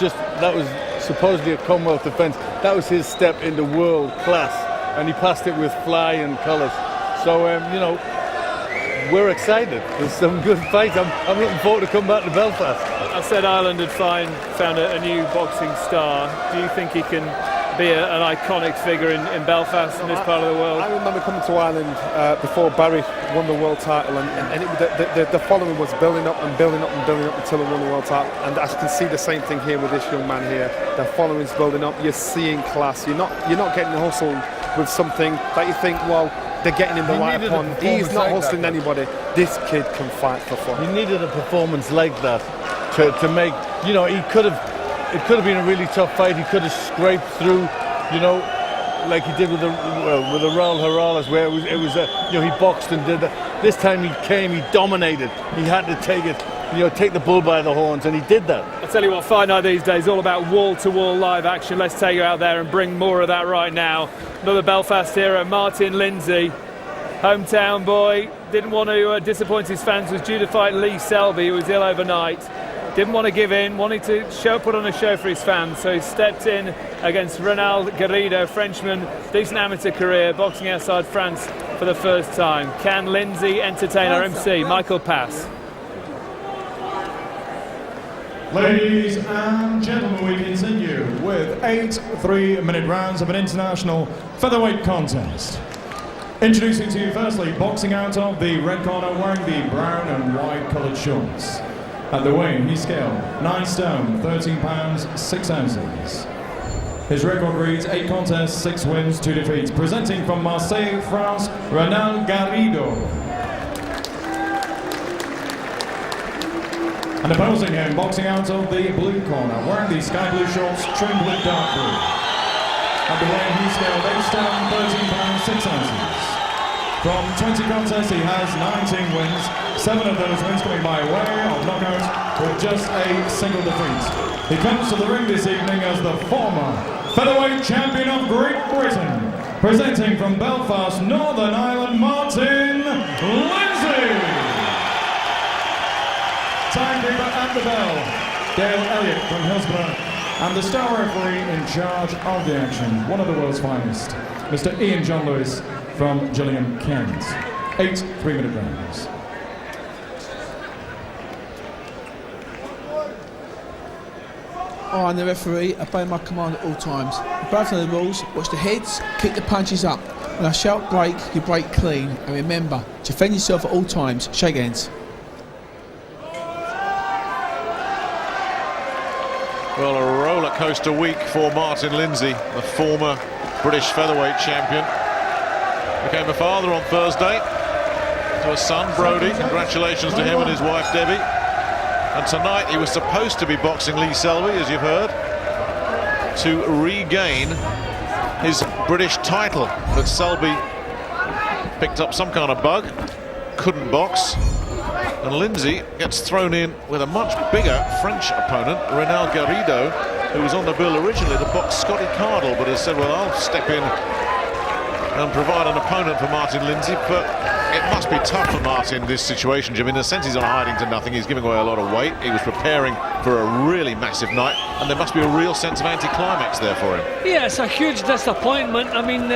supposedly a Commonwealth defence. That was his step into world class, and he passed it with flying colours. So you know, we're excited. There's some good fights. I'm looking forward to come back to Belfast. I said Ireland had found a new boxing star. Do you think he can be an iconic figure in Belfast, in this part of the world? I remember coming to Ireland before Barry won the world title, and the following was building up and building up and building up until he won the world title. And I can see the same thing here with this young man here. The following's building up. You're seeing class. You're not getting hustled with something that you think, well, they're getting him the right upon. He's not hustling anybody. This kid can fight for fun. He needed a performance like that to make, you know, it could have been a really tough fight. He could have scraped through, you know, like he did with the Raul Herrales, where it was you know, he boxed and did that. This time he came, he dominated. He had to take it, you know, take the bull by the horns, and he did that. I tell you what, Fight Night these days is all about wall-to-wall live action. Let's take you out there and bring more of that right now. Another Belfast hero, Martin Lindsay, hometown boy, didn't want to disappoint his fans, was due to fight Lee Selby, who was ill overnight. Didn't want to give in, wanted to put on a show for his fans, so he stepped in against Renald, Garrido, Frenchman, decent amateur career, boxing outside France for the first time. Can Lindsay entertain our MC, Michael Pass? Ladies and gentlemen, we continue with 8 3-minute rounds of an international featherweight contest. Introducing to you firstly, boxing out of the red corner, wearing the brown and white coloured shorts. At the weighing, he scaled 9 stone, 13 pounds, 6 ounces. His record reads 8 contests, 6 wins, 2 defeats. Presenting from Marseille, France, Renald Garrido. And opposing him, boxing out of the blue corner, wearing the sky blue shorts trimmed with dark blue. At the weighing, he scaled 8 stone, 13 pounds, 6 ounces. From 20 contests, he has 19 wins, 7 of those wins coming by way of knockout with just a single defeat. He comes to the ring this evening as the former featherweight champion of Great Britain, presenting from Belfast, Northern Ireland, Martin Lindsay. Timekeeper at the bell, Dale Elliott from Hillsborough, and the star referee in charge of the action, one of the world's finest, Mr. Ian John Lewis from Gillingham, Kent. 8 3-minute rounds. I am the referee, obey my command at all times. Both of the rules, watch the heads, keep the punches up. When I shout break, you break clean. And remember, defend yourself at all times. Shake hands. Well, a roller coaster week for Martin Lindsay, the former British featherweight champion. Became a father on Thursday to a son, Brody. Congratulations to him and his wife, Debbie. And tonight he was supposed to be boxing Lee Selby, as you've heard, to regain his British title. But Selby picked up some kind of bug, couldn't box. And Lindsay gets thrown in with a much bigger French opponent, Renald Garrido, who was on the bill originally to box Scotty Cardle, but has said, well, I'll step in and provide an opponent for Martin Lindsay. But it must be tough for Martin, this situation, Jim. In a sense, he's on hiding to nothing. He's giving away a lot of weight. He was preparing for a really massive night, and there must be a real sense of anticlimax there for him. Yeah, it's a huge disappointment. I mean,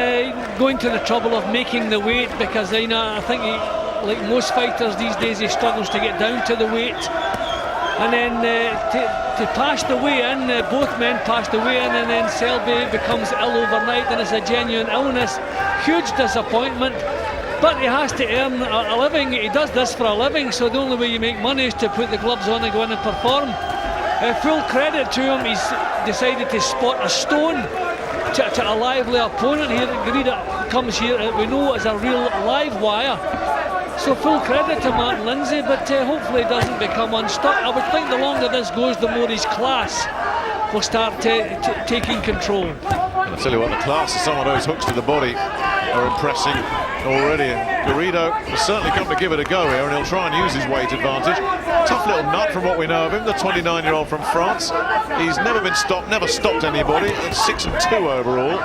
going to the trouble of making the weight, because I think like most fighters these days, he struggles to get down to the weight. And then to pass the way in, both men passed the way in, and then Selby becomes ill overnight, and it's a genuine illness. Huge disappointment. But he has to earn a living. He does this for a living, so the only way you make money is to put the gloves on and go in and perform. Full credit to him, he's decided to spot a stone to a lively opponent here. Garrido comes here, we know, as a real live wire. So full credit to Martin Lindsay, but hopefully he doesn't become unstuck. I would think the longer this goes, the more his class will start taking control. I'll tell you what, the class of some of those hooks to the body are impressing already. And Garrido has certainly come to give it a go here, and he'll try and use his weight advantage. Tough little nut from what we know of him, the 29-year-old from France. He's never been stopped, never stopped anybody. It's 6-2 overall.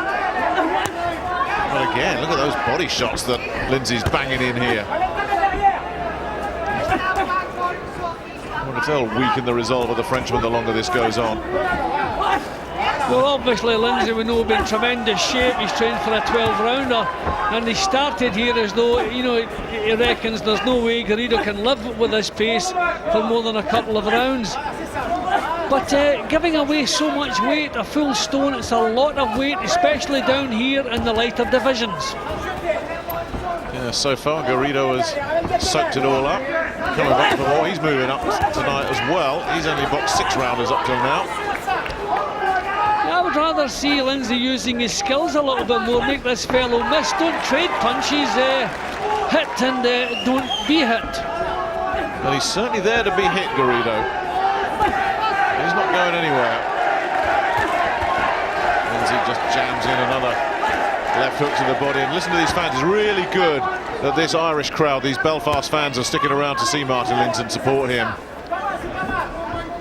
But again, look at those body shots that Lindsay's banging in here. I want to tell, weaken the resolve of the Frenchman the longer this goes on. Well, obviously Lindsay, we know, been in tremendous shape. He's trained for a 12-rounder, and he started here as though, he reckons there's no way Garrido can live with this pace for more than a couple of rounds. But giving away so much weight, a full stone, it's a lot of weight, especially down here in the lighter divisions. Yeah, so far Garrido has soaked it all up. Coming back for more, he's moving up tonight as well. He's only boxed 6 rounders up till now. I would rather see Lindsay using his skills a little bit more, make this fellow miss. Don't trade punches, hit and don't be hit. Well, he's certainly there to be hit, Garrido. He's not going anywhere. Lindsay just jams in another left hook to the body, and listen to these fans. It's really good that this Irish crowd, these Belfast fans, are sticking around to see Martin Lindsay and support him.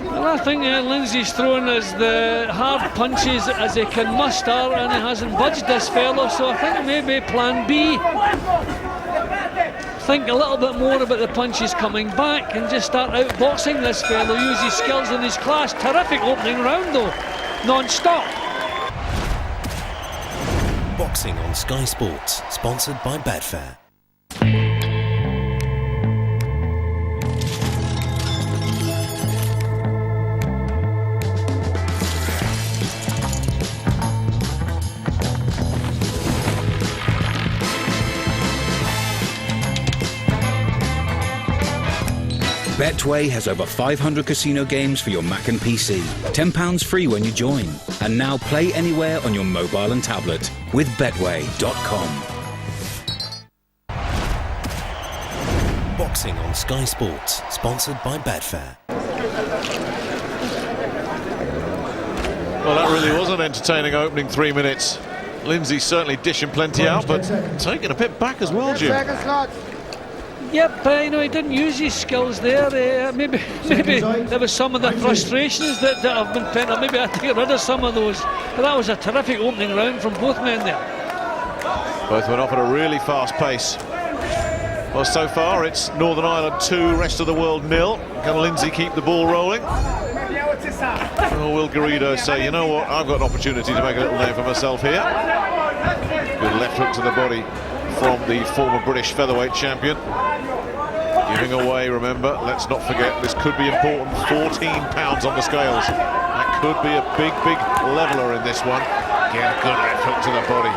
Well, I think Lindsay's throwing as the hard punches as he can muster, and he hasn't budged this fellow, so I think maybe plan B. Think a little bit more about the punches coming back and just start outboxing this fellow, use his skills and his class. Terrific opening round though, non-stop. Boxing on Sky Sports, sponsored by Betfair. Betway has over 500 casino games for your Mac and PC. £10 free when you join. And now play anywhere on your mobile and tablet with Betway.com. Boxing on Sky Sports, sponsored by Betfair. Well, that really was an entertaining opening 3 minutes. Lindsay certainly dishing plenty out, but taking a bit back as well, Jim. Yep, he didn't use his skills there. Maybe there was some of the frustrations that have been pent up. Maybe I had to get rid of some of those. But that was a terrific opening round from both men there. Both went off at a really fast pace. Well, so far it's Northern Ireland 2, rest of the world 0. Can Lindsay keep the ball rolling? Or will Garrido say, you know what, I've got an opportunity to make a little name for myself here? Good left hook to the body from the former British featherweight champion. Giving away, remember, let's not forget, this could be important, 14 pounds on the scales. That could be a big leveler in this one. Again, good left hook to the body.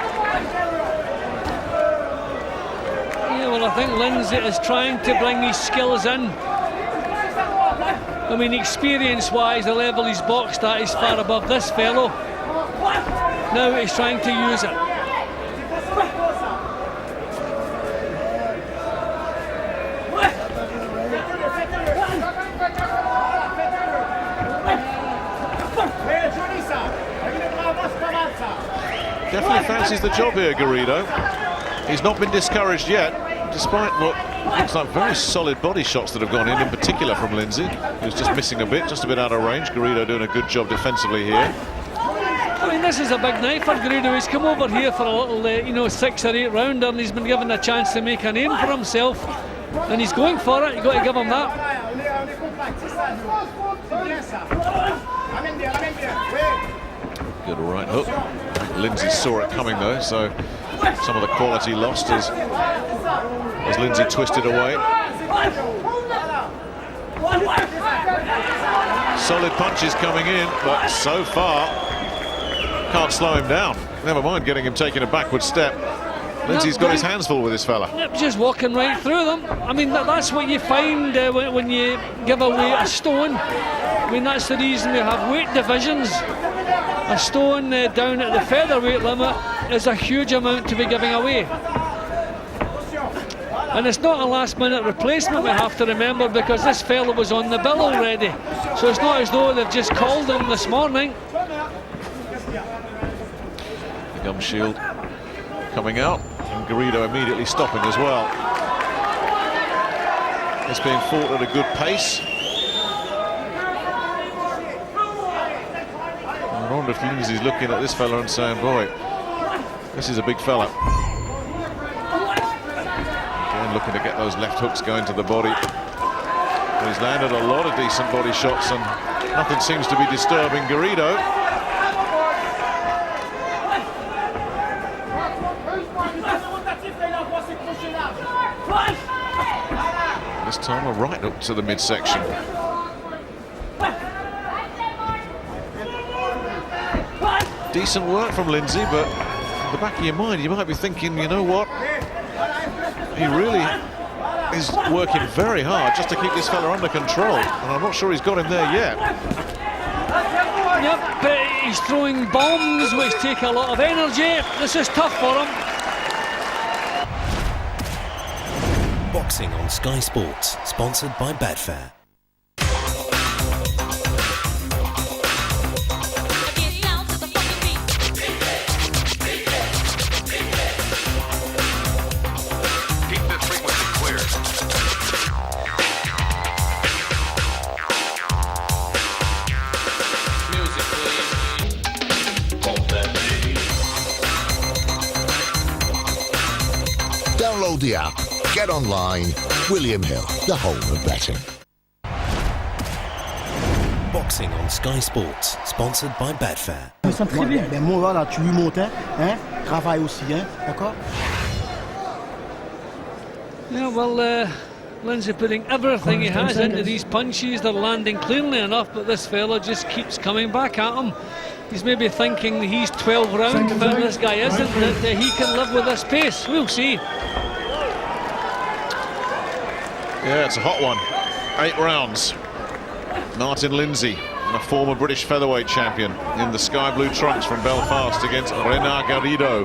Yeah, well, I think Lindsay is trying to bring his skills in. I mean, experience-wise, the level he's boxed at is far above this fellow. Now he's trying to use it. Definitely fancies the job here, Garrido. He's not been discouraged yet. despite what looks like very solid body shots that have gone in particular from Lindsay, who's just missing a bit, just a bit out of range. Garrido doing a good job defensively here. I mean, this is a big night for Garrido. He's come over here for a little, 6 or 8 rounder, and he's been given a chance to make a name for himself, and he's going for it. You've got to give him that. Good right hook. Lindsay saw it coming though, so some of the quality lost as Lindsay twisted away. Solid punches coming in, but so far can't slow him down. Never mind getting him taking a backward step. Lindsay's got his hands full with this fella. Yep, just walking right through them. I mean, that's what you find when you give away a stone. I mean, that's the reason we have weight divisions. A stone down at the featherweight limit is a huge amount to be giving away. And it's not a last-minute replacement, we have to remember, because this fella was on the bill already. So it's not as though they've just called him this morning. The gum shield coming out, and Garrido immediately stopping as well. It's being fought at a good pace. I wonder if Lindsay's looking at this fella and saying, boy, this is a big fella. Again, looking to get those left hooks going to the body. But he's landed a lot of decent body shots, and nothing seems to be disturbing Garrido. This time a right hook to the midsection. Decent work from Lindsay, but in the back of your mind you might be thinking, you know what, he really is working very hard just to keep this fella under control, and I'm not sure he's got him there yet. Yep, but he's throwing bombs which take a lot of energy. This is tough for him. Boxing on Sky Sports, sponsored by Betfair. Download the app, get online. William Hill, the home of betting. Boxing on Sky Sports, sponsored by Betfair. Ben moi voilà, tu lui montais, hein, travaille aussi, hein, d'accord? Yeah, well, Lindsay putting everything he has into these punches. They're landing cleanly enough, but this fella just keeps coming back at him. He's maybe thinking he's 12 round, but this guy isn't, that he can live with this pace. We'll see. Yeah, it's a hot one. 8 rounds. Martin Lindsay, a former British featherweight champion, in the sky blue trunks from Belfast against Renald Garrido.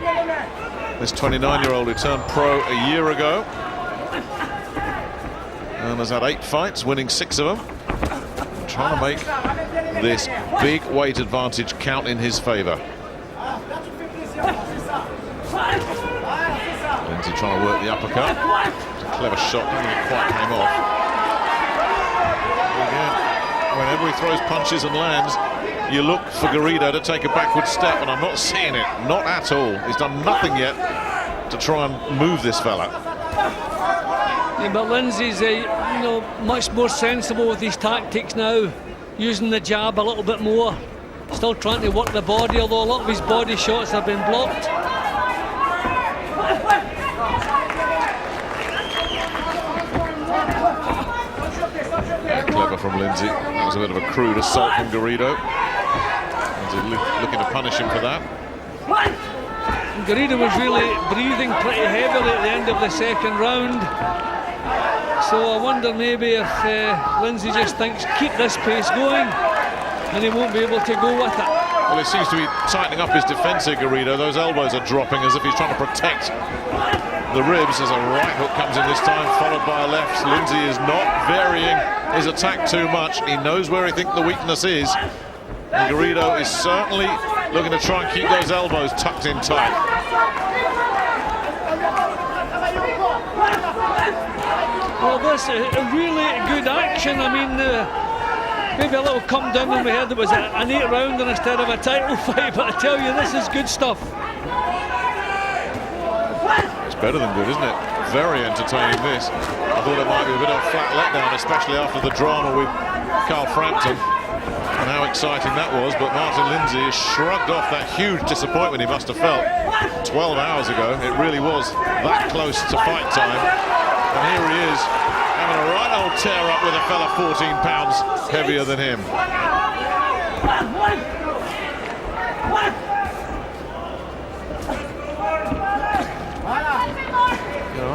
This 29-year-old who turned pro a year ago and has had 8 fights, winning 6 of them. Trying to make this big weight advantage count in his favour. Lindsay trying to work the uppercut. It's a clever shot, I don't think it quite came off. Again, whenever he throws punches and lands, you look for Garrido to take a backward step, and I'm not seeing it, not at all. He's done nothing yet to try and move this fella. Yeah, but Lindsay's much more sensible with his tactics now, using the jab a little bit more, still trying to work the body, although a lot of his body shots have been blocked. Yeah, clever from Lindsay. That was a bit of a crude assault from Garrido. Lindsay looking to punish him for that. Garrido was really breathing pretty heavily at the end of the second round. So I wonder maybe if Lindsay just thinks, keep this pace going, and he won't be able to go with it. Well, he seems to be tightening up his defence here, Garrido. Those elbows are dropping as if he's trying to protect the ribs as a right hook comes in this time, followed by a left. Lindsay is not varying his attack too much. He knows where he thinks the weakness is. And Garrido is certainly looking to try and keep those elbows tucked in tight. Well, this is a really good action. I mean, maybe a little come down when we heard it was an 8-rounder instead of a title fight, but I tell you, this is good stuff. It's better than good, isn't it? Very entertaining, this. I thought it might be a bit of a flat letdown, especially after the drama with Carl Frampton and how exciting that was, but Martin Lindsay has shrugged off that huge disappointment he must have felt 12 hours ago. It really was that close to fight time, and here he is having a right old tear up with a fella 14 pounds heavier than him.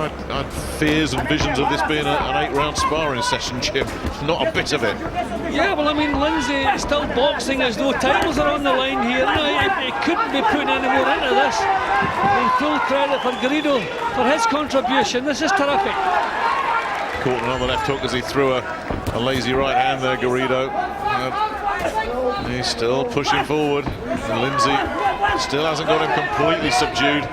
I had fears and visions of this being an 8-round sparring session, Jim. Not a bit of it. Yeah, well, I mean, Lindsay is still boxing as though titles are on the line here. No, he couldn't be putting any more into this. And full credit for Garrido for his contribution. This is terrific. Caught another left hook as he threw a lazy right hand there, Garrido. He's still pushing forward. And Lindsay still hasn't got him completely subdued.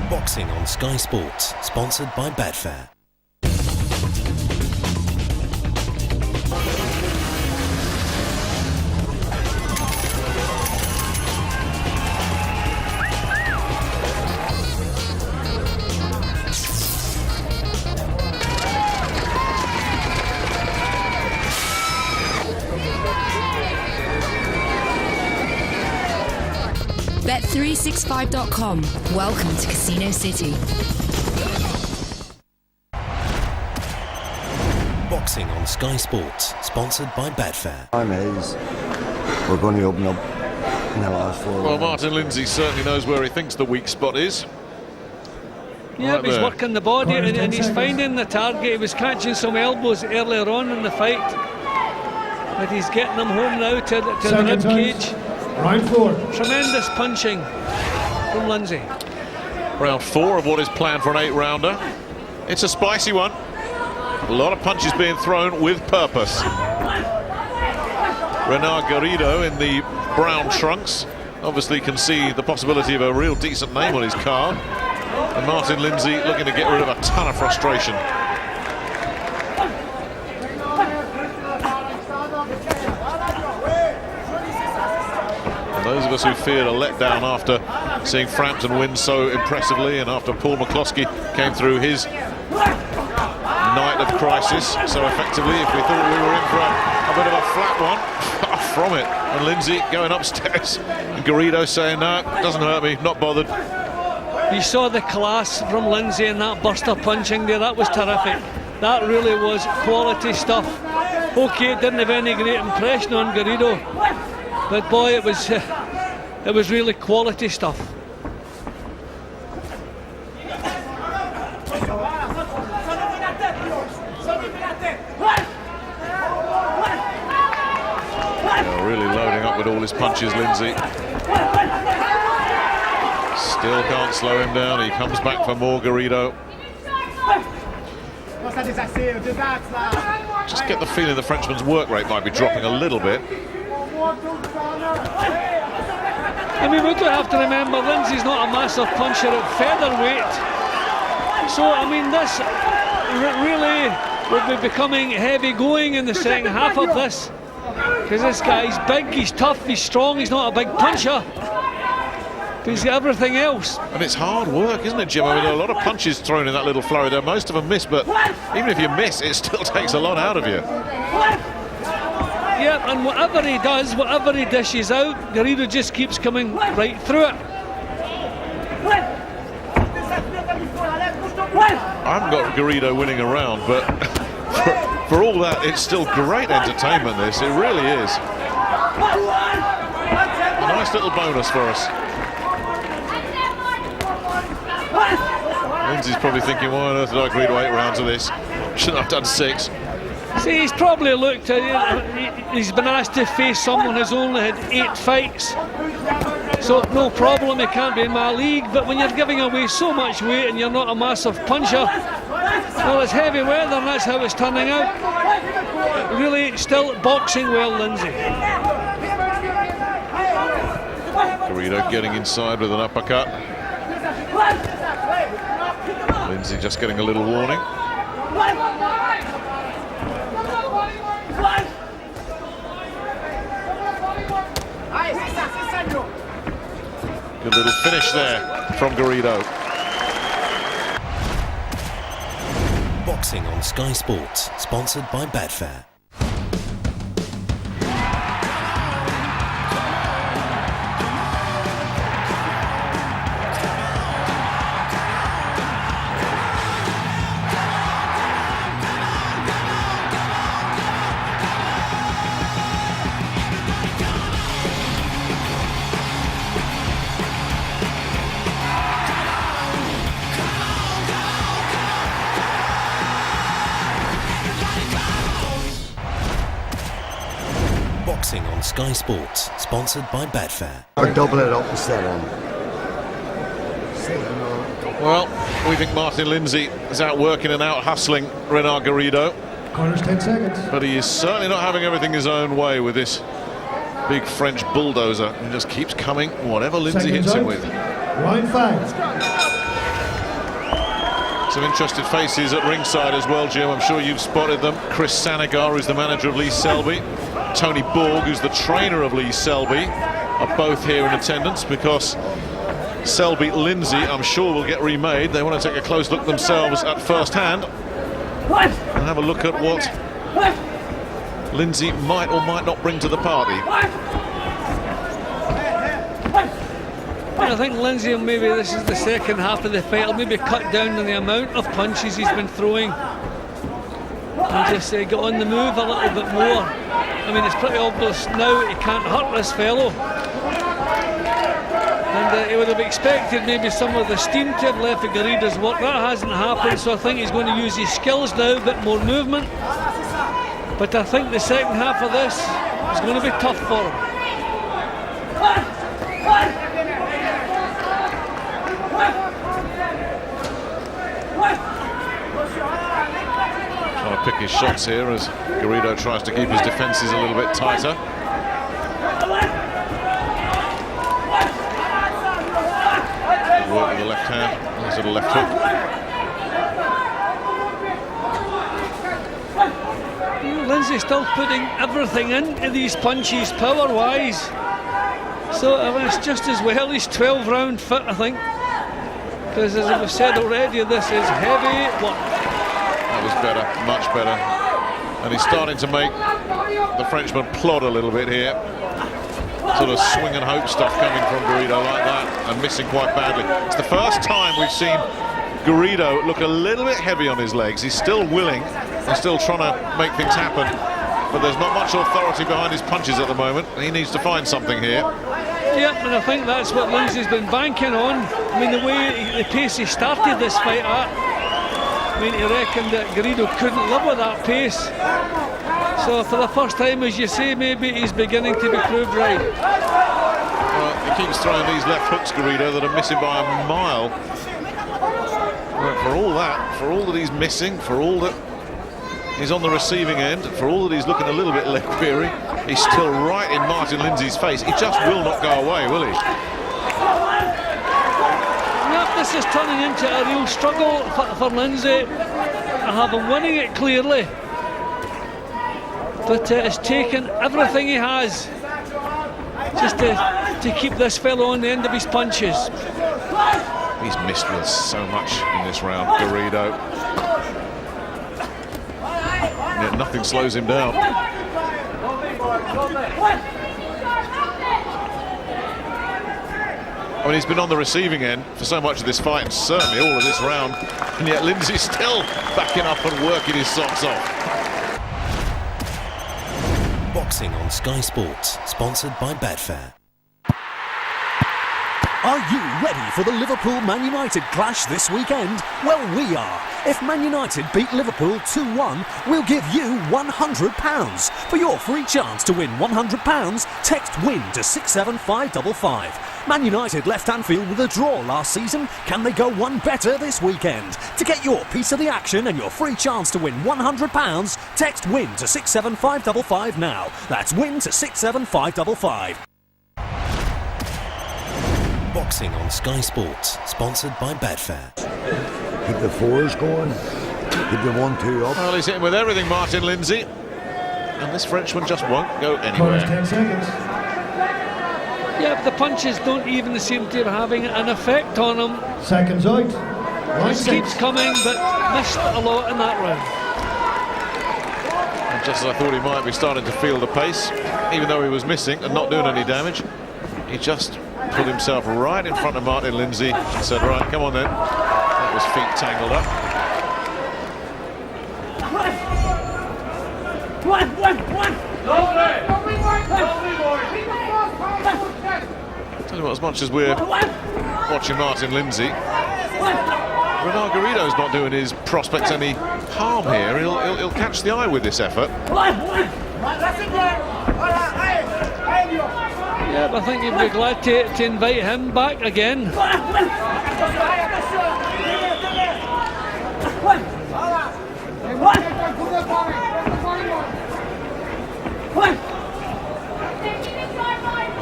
Boxing on Sky Sports, sponsored by Betfair. Bet365.com. Welcome to Casino City. Boxing on Sky Sports, sponsored by Betfair. Time is, we're going to open up in the last 4 Well, Martin Lindsay certainly knows where he thinks the weak spot is. Yeah, Right he's there. working the body and he's finding the target. He was catching some elbows earlier on in the fight, but he's getting them home now to the rib cage. Round 4. Tremendous punching from Lindsay. Round 4 of what is planned for an 8-rounder. It's a spicy one. A lot of punches being thrown with purpose. Renald Garrido in the brown trunks obviously can see the possibility of a real decent name on his card. And Martin Lindsay looking to get rid of a ton of frustration. Those of us who feared a letdown after seeing Frampton win so impressively, and after Paul McCloskey came through his night of crisis so effectively, if we thought we were in for a bit of a flat one, far from it. And Lindsay going upstairs, and Garrido saying, no, it doesn't hurt me, not bothered. You saw the class from Lindsay in that burst of punching there. That was terrific. That really was quality stuff. Okay, it didn't have any great impression on Garrido, but boy, it was really quality stuff. Really loading up with all his punches, Lindsay. Still can't slow him down. He comes back for more, Garrido. Just get the feeling the Frenchman's work rate might be dropping a little bit. I mean, we do have to remember Lindsay's not a massive puncher at featherweight. So, I mean, this really will be becoming heavy going in the second half of this. Because this guy's big, he's tough, he's strong, he's not a big puncher. But he's got everything else. And it's hard work, isn't it, Jim? I mean, there are a lot of punches thrown in that little flurry there. Most of them miss, but even if you miss, it still takes a lot out of you. Yep, and whatever he does, whatever he dishes out, Garrido just keeps coming right through it. I haven't got Garrido winning a round, but for all that, it's still great entertainment, this. It really is. A nice little bonus for us. Lindsay's probably thinking, why on earth did I agree to 8 rounds of this? Shouldn't have done 6. See, he's probably looked at, he's been asked to face someone who's only had 8 fights. So no problem, he can't be in my league, but when you're giving away so much weight and you're not a massive puncher, well, it's heavy weather and that's how it's turning out. Really still boxing well, Lindsay. Garrido getting inside with an uppercut. Lindsay just getting a little warning. Good little finish there from Garrido. Boxing on Sky Sports, sponsored by Betfair. Boxing on Sky Sports, sponsored by Betfair. Or double it up instead of. Well, we think Martin Lindsay is out working and out hustling Renald Garrido. Corners 10 seconds. But he is certainly not having everything his own way with this big French bulldozer. He just keeps coming, whatever Lindsay hits him with. Round 5. Some interested faces at ringside as well, Jim. I'm sure you've spotted them. Chris Sanagar, who's the manager of Lee Selby. Tony Borg, who's the trainer of Lee Selby, are both here in attendance because Selby Lindsay, I'm sure, will get remade. They want to take a close look themselves at first hand and have a look at what Lindsay might or might not bring to the party. I think Lindsay, maybe this is the second half of the fight, will maybe cut down on the amount of punches he's been throwing and just get on the move a little bit more. I mean, it's pretty obvious now he can't hurt this fellow. And he would have expected maybe some of the steam to have left at Garrido's work. That hasn't happened, so I think he's going to use his skills now, a bit more movement. But I think the second half of this is going to be tough for him. Trying to pick his shots here as Garrido tries to keep his defences a little bit tighter. Work with the left hand, nice little left hook. Lindsay's still putting everything into these punches power-wise. So I mean, it's just as well he's 12-round fit, I think. Because as we've said already, this is heavy work. That was better, much better. And he's starting to make the Frenchman plod a little bit here. Sort of swing and hope stuff coming from Garrido like that, and missing quite badly. It's the first time we've seen Garrido look a little bit heavy on his legs. He's still willing and still trying to make things happen, but there's not much authority behind his punches at the moment. He needs to find something here. Yep, and I think that's what Lindsay's been banking on. I mean, the pace he started this fight at, I mean, he reckoned that Garrido couldn't live with that pace. So for the first time, as you say, maybe he's beginning to be proved right. Well, he keeps throwing these left hooks, Garrido, that are missing by a mile. But for all that he's missing, for all that he's on the receiving end, for all that he's looking a little bit leg weary, he's still right in Martin Lindsay's face. He just will not go away, will he? Yep, this is turning into a real struggle for Lindsay. I have him winning it clearly. But it's taken everything he has just to keep this fellow on the end of his punches. He's missed with so much in this round, Garrido. Yet nothing slows him down. I mean, he's been on the receiving end for so much of this fight, and certainly all of this round, and yet Lindsay's still backing up and working his socks off. Boxing on Sky Sports, sponsored by Betfair. Are you ready for the Liverpool-Man United clash this weekend? Well, we are. If Man United beat Liverpool 2-1, we'll give you £100. For your free chance to win £100, text WIN to 67555. Man United left Anfield with a draw last season. Can they go one better this weekend? To get your piece of the action and your free chance to win £100, text WIN to 67555 now. That's WIN to 67555. Boxing on Sky Sports, sponsored by Betfair. Keep the fours going. Keep the 1-2 up. Well, he's hitting with everything, Martin Lindsay. And this Frenchman just won't go anywhere. 10 seconds. Yeah, but the punches don't even seem to be having an effect on him. Seconds out. He keeps coming, but missed a lot in that round. And just as I thought he might be starting to feel the pace, even though he was missing and not doing any damage, he just put himself right in front of Martin Lindsay and said, right, come on then. That was feet tangled up. Tell you what, as much as we're watching Martin Lindsay, Renald Garrido's not doing his prospects any harm here. He'll catch the eye with this effort. Yeah, but I think you'd be glad to invite him back again.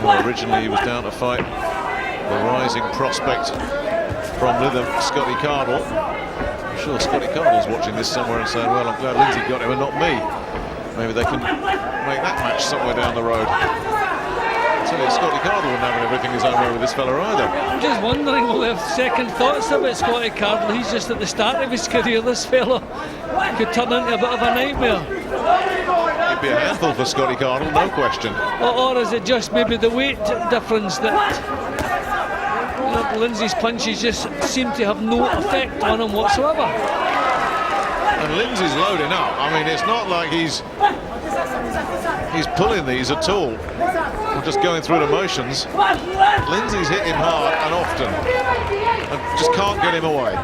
Well, originally he was down to fight the rising prospect from Lytham, Scotty Cardle. I'm sure Scotty Cardle's watching this somewhere and saying, well, I'm glad Lindsay got him and not me. Maybe they can make that match somewhere down the road. I tell you, Scotty Cardle wouldn't have everything his own way with this fella either. I'm just wondering, will they have second thoughts about Scotty Cardle? He's just at the start of his career. This fella could turn into a bit of a nightmare. It'd be a handful for Scotty Cardle, no question. Or is it just maybe the weight difference that Lindsay's punches just seem to have no effect on him whatsoever? And Lindsay's loading up. I mean, it's not like he's pulling these at all. We're just going through the motions. Lindsay's hitting hard and often, and just can't get him away.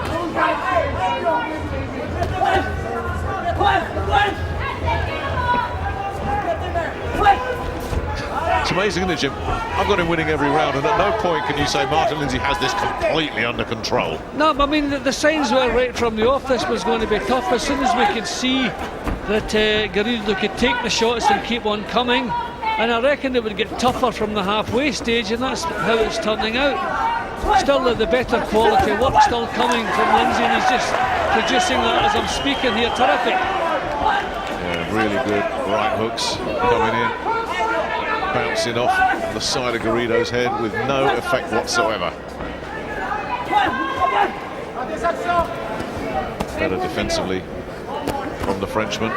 It's amazing, isn't it, Jim? I've got him winning every round, and at no point can you say Martin Lindsay has this completely under control. No, but I mean, the signs were right from the off this was going to be tough. As soon as we could see that Garrido could take the shots and keep on coming, and I reckon it would get tougher from the halfway stage, and that's how it's turning out. Still the better quality work still coming from Lindsay, and he's just producing that as I'm speaking here. Terrific. Yeah, really good right hooks coming in, bouncing off the side of Garrido's head with no effect whatsoever. Better defensively from the Frenchman.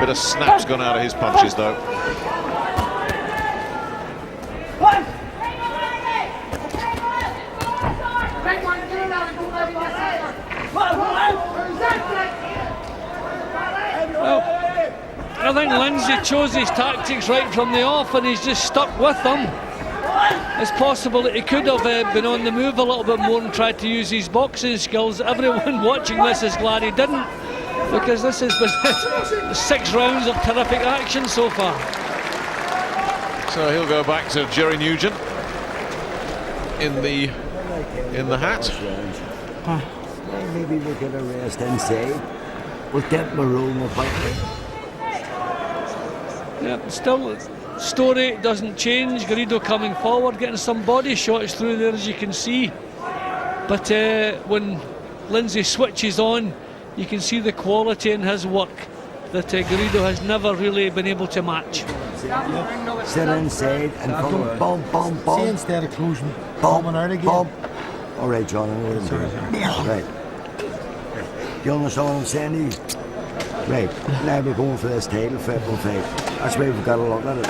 Bit of snaps gone out of his punches though. Well, I think Lindsay chose his tactics right from the off, and he's just stuck with them. It's possible that he could have been on the move a little bit more and tried to use his boxing skills. Everyone watching this is glad he didn't, because this has been 6 rounds of terrific action so far. So he'll go back to Jerry Nugent in the hat. Maybe we'll get a rest inside. We'll get Maroon will fight. Yeah, still story doesn't change. Garrido coming forward, getting some body shots through there, as you can see. But when Lindsay switches on, you can see the quality in his work that Garrido has never really been able to match. Sit inside and come bump, bump, bump. See, instead of closing, bump, out again. Bump. All right, John, I know what I'm doing. Right. You understand what I'm saying to you? Right, now we're going for this title fight. That's why we've got to look at it.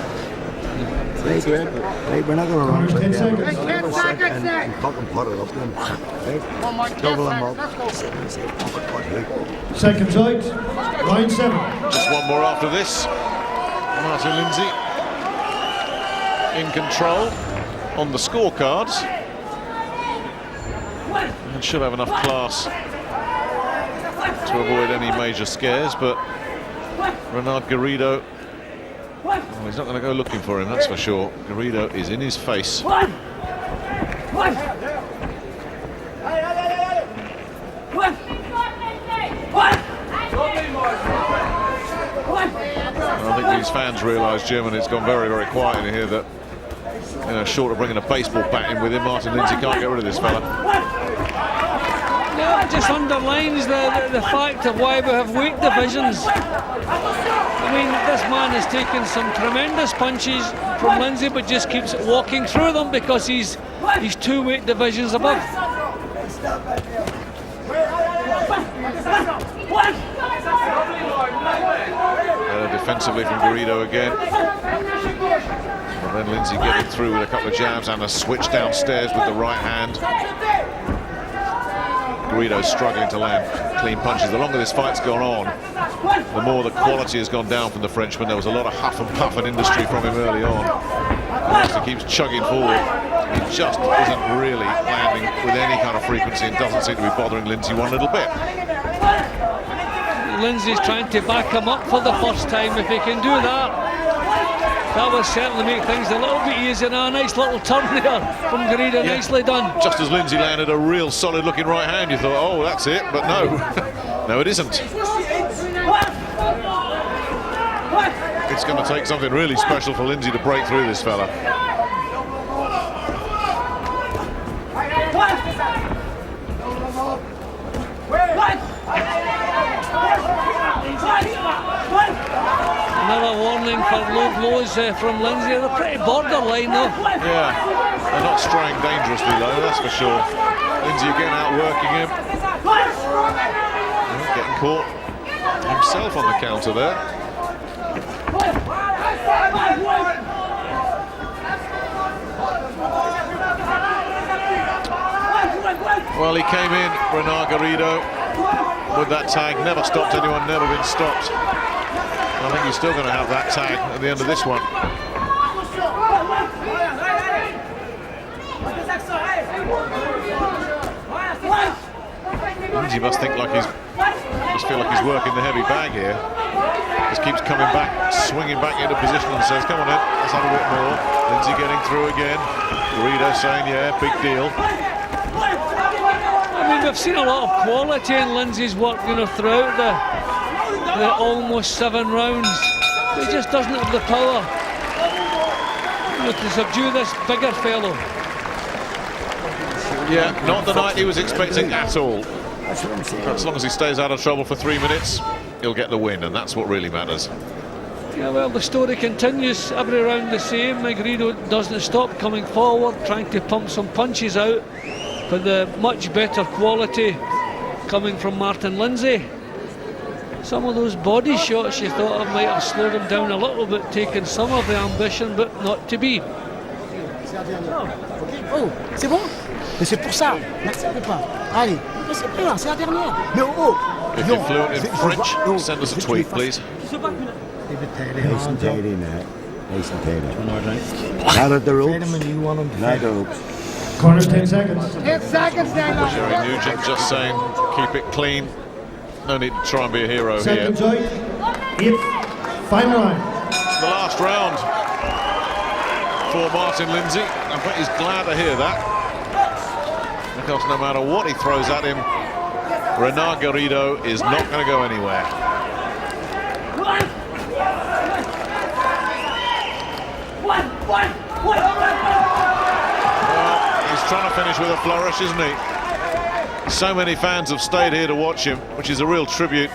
Right, we're not going to run it down. We're going to sit and fucking put it up then. Right? Double them up. Sit inside, uppercut here. Seconds out, line 7. Just one more after this. Martin Lindsay in control on the scorecards. And should have enough class to avoid any major scares, but Renald Garrido, well, he's not going to go looking for him, that's for sure. Garrido is in his face. I think these fans realise, Jim, and it's gone very, very quiet in here, that You know, short of bringing a baseball bat in with him, Martin Lindsay can't get rid of this fella. Yeah, it just underlines the fact of why we have weight divisions. I mean, this man has taken some tremendous punches from Lindsay, but just keeps walking through them because he's 2 weight divisions above. Defensively from Garrido again. And then Lindsay getting through with a couple of jabs and a switch downstairs with the right hand. Garrido's struggling to land clean punches. The longer this fight's gone on, the more the quality has gone down from the Frenchman. There was a lot of huff and puff and industry from him early on. And as he keeps chugging forward, he just isn't really landing with any kind of frequency and doesn't seem to be bothering Lindsay one little bit. Lindsay's trying to back him up for the first time. If he can do that, that will certainly make things a little bit easier. Now, a nice little turn there from Garrido, nicely done. Just as Lindsay landed a real solid looking right hand, you thought, oh, that's it, but no. No, it isn't. It's going to take something really special for Lindsay to break through this fella. Another warning for low blows from Lindsay. They're pretty borderline though. Yeah, they're not straying dangerously low, that's for sure. Lindsay again outworking him. Getting caught himself on the counter there. Well, he came in, Renald Garrido, with that tag. Never stopped anyone, never been stopped. I think he's still going to have that tag at the end of this one. Lindsay must think like must feel like he's working the heavy bag here. Just keeps coming back, swinging back into position and says, come on in, let's have a bit more. Lindsay getting through again. Garrido saying, yeah, big deal. I mean, we've seen a lot of quality in Lindsay's work, you know, throughout the almost 7 rounds. But he just doesn't have the power, you know, to subdue this bigger fellow. Yeah, not the night he was expecting at all. As long as he stays out of trouble for 3 minutes, he'll get the win, and that's what really matters. Yeah, well, the story continues. Every round the same. Garrido doesn't stop coming forward, trying to pump some punches out, but the much better quality coming from Martin Lindsay. Some of those body shots you thought of might have slowed him down a little bit, taken some of the ambition, but not to be. Oh, c'est bon? Mais c'est pour ça. N'accepte pas. Allez, c'est bien, c'est la dernière. Mais oh! If you're fluent in French, send us a tweet, please. Nice and tidy now. Nice and tidy. Not at the ropes. Not at the ropes. Corners 10 seconds. 10 seconds now. Jerry Nugent just saying, keep it clean. No need to try and be a hero here. Second tight. 8th. Final round. The last round for Martin Lindsay. I bet he's glad to hear that. Because no matter what he throws at him, Renald Garrido is not going to go anywhere. Well, he's trying to finish with a flourish, isn't he? So many fans have stayed here to watch him, which is a real tribute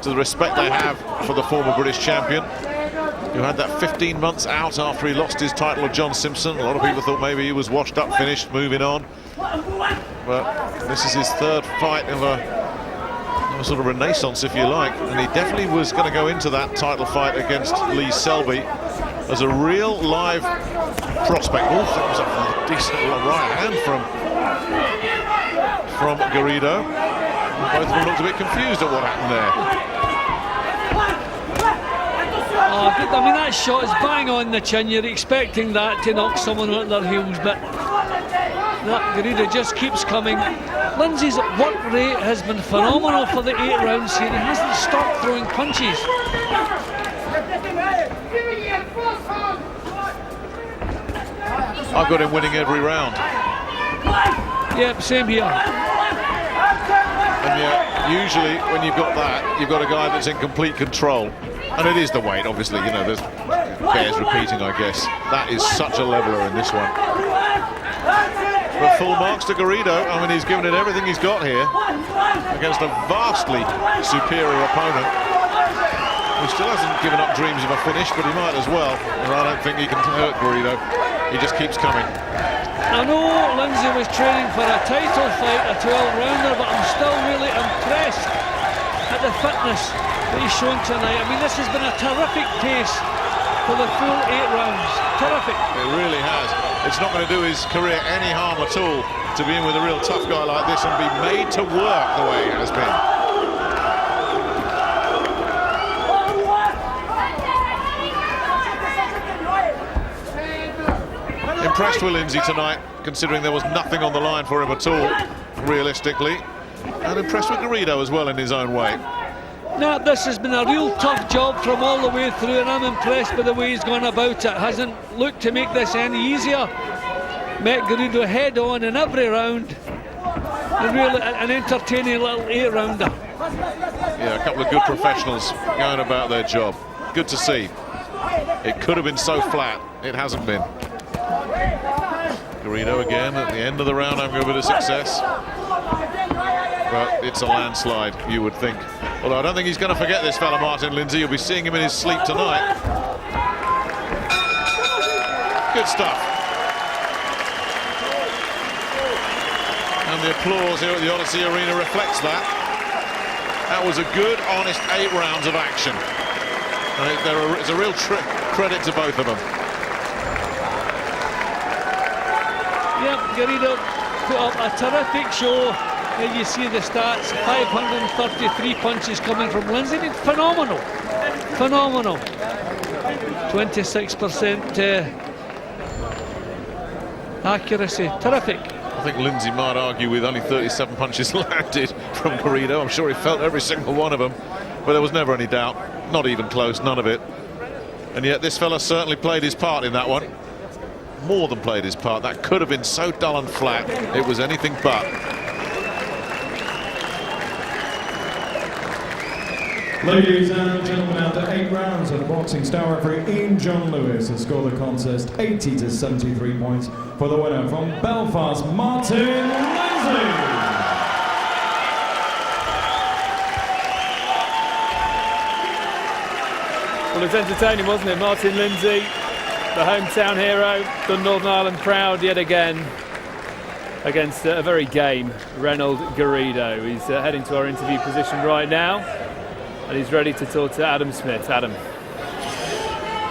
to the respect they have for the former British champion, who had that 15 months out after he lost his title to John Simpson. A lot of people thought maybe he was washed up, finished, moving on. But this is his 3rd fight of a sort of renaissance, if you like, and he definitely was going to go into that title fight against Lee Selby as a real live prospect. Oh, that was a decent right hand from Garrido. Both of them looked a bit confused at what happened there. Oh, I mean, that shot is bang on the chin. You're expecting that to knock someone on their heels, but that Garrido just keeps coming. Lindsay's work rate has been phenomenal for the 8 rounds here. He hasn't stopped throwing punches. I've got him winning every round. Yep, same here. And yet, usually when you've got that, you've got a guy that's in complete control. And it is the weight, obviously, you know, there's bears repeating, I guess. That is such a leveler in this one. But full marks to Garrido. I mean, he's given it everything he's got here against a vastly superior opponent, who still hasn't given up dreams of a finish, but he might as well. And I don't think he can hurt Garrido. He just keeps coming. I know Lindsay was training for a title fight, a 12-rounder, but I'm still really impressed at the fitness that he's shown tonight. I mean, this has been a terrific pace for the full 8 rounds. Terrific. It really has. It's not going to do his career any harm at all to be in with a real tough guy like this and be made to work the way it has been. Impressed with Lindsay tonight, considering there was nothing on the line for him at all, realistically. And impressed with Garrido as well in his own way. No, this has been a real tough job from all the way through, and I'm impressed with the way he's gone about it. Hasn't looked to make this any easier. Met Garrido head on in every round. And really an entertaining little 8-rounder. Yeah, a couple of good professionals going about their job. Good to see. It could have been so flat. It hasn't been. Garrido again at the end of the round having a bit of success. But it's a landslide, you would think. Although I don't think he's going to forget this fella, Martin Lindsay. You'll be seeing him in his sleep tonight. Good stuff. And the applause here at the Odyssey Arena reflects that. That was a good, honest 8 rounds of action. And it's a real credit to both of them. Yep, Garrido put up a terrific show. And you see the stats, 533 punches coming from Lindsay. Phenomenal. Phenomenal. 26% accuracy. Terrific. I think Lindsay might argue with only 37 punches landed from Garrido. I'm sure he felt every single one of them, but there was never any doubt. Not even close, none of it. And yet this fella certainly played his part in that one. More than played his part. That could have been so dull and flat. It was anything but. Ladies and gentlemen, after 8 rounds of boxing, star referee Ian John Lewis has scored the contest 80 to 73 points for the winner from Belfast, Martin Lindsay. Well, it's entertaining, wasn't it? Martin Lindsay, the hometown hero, done Northern Ireland proud yet again against a very game Renald Garrido. He's heading to our interview position right now, and he's ready to talk to Adam Smith. Adam.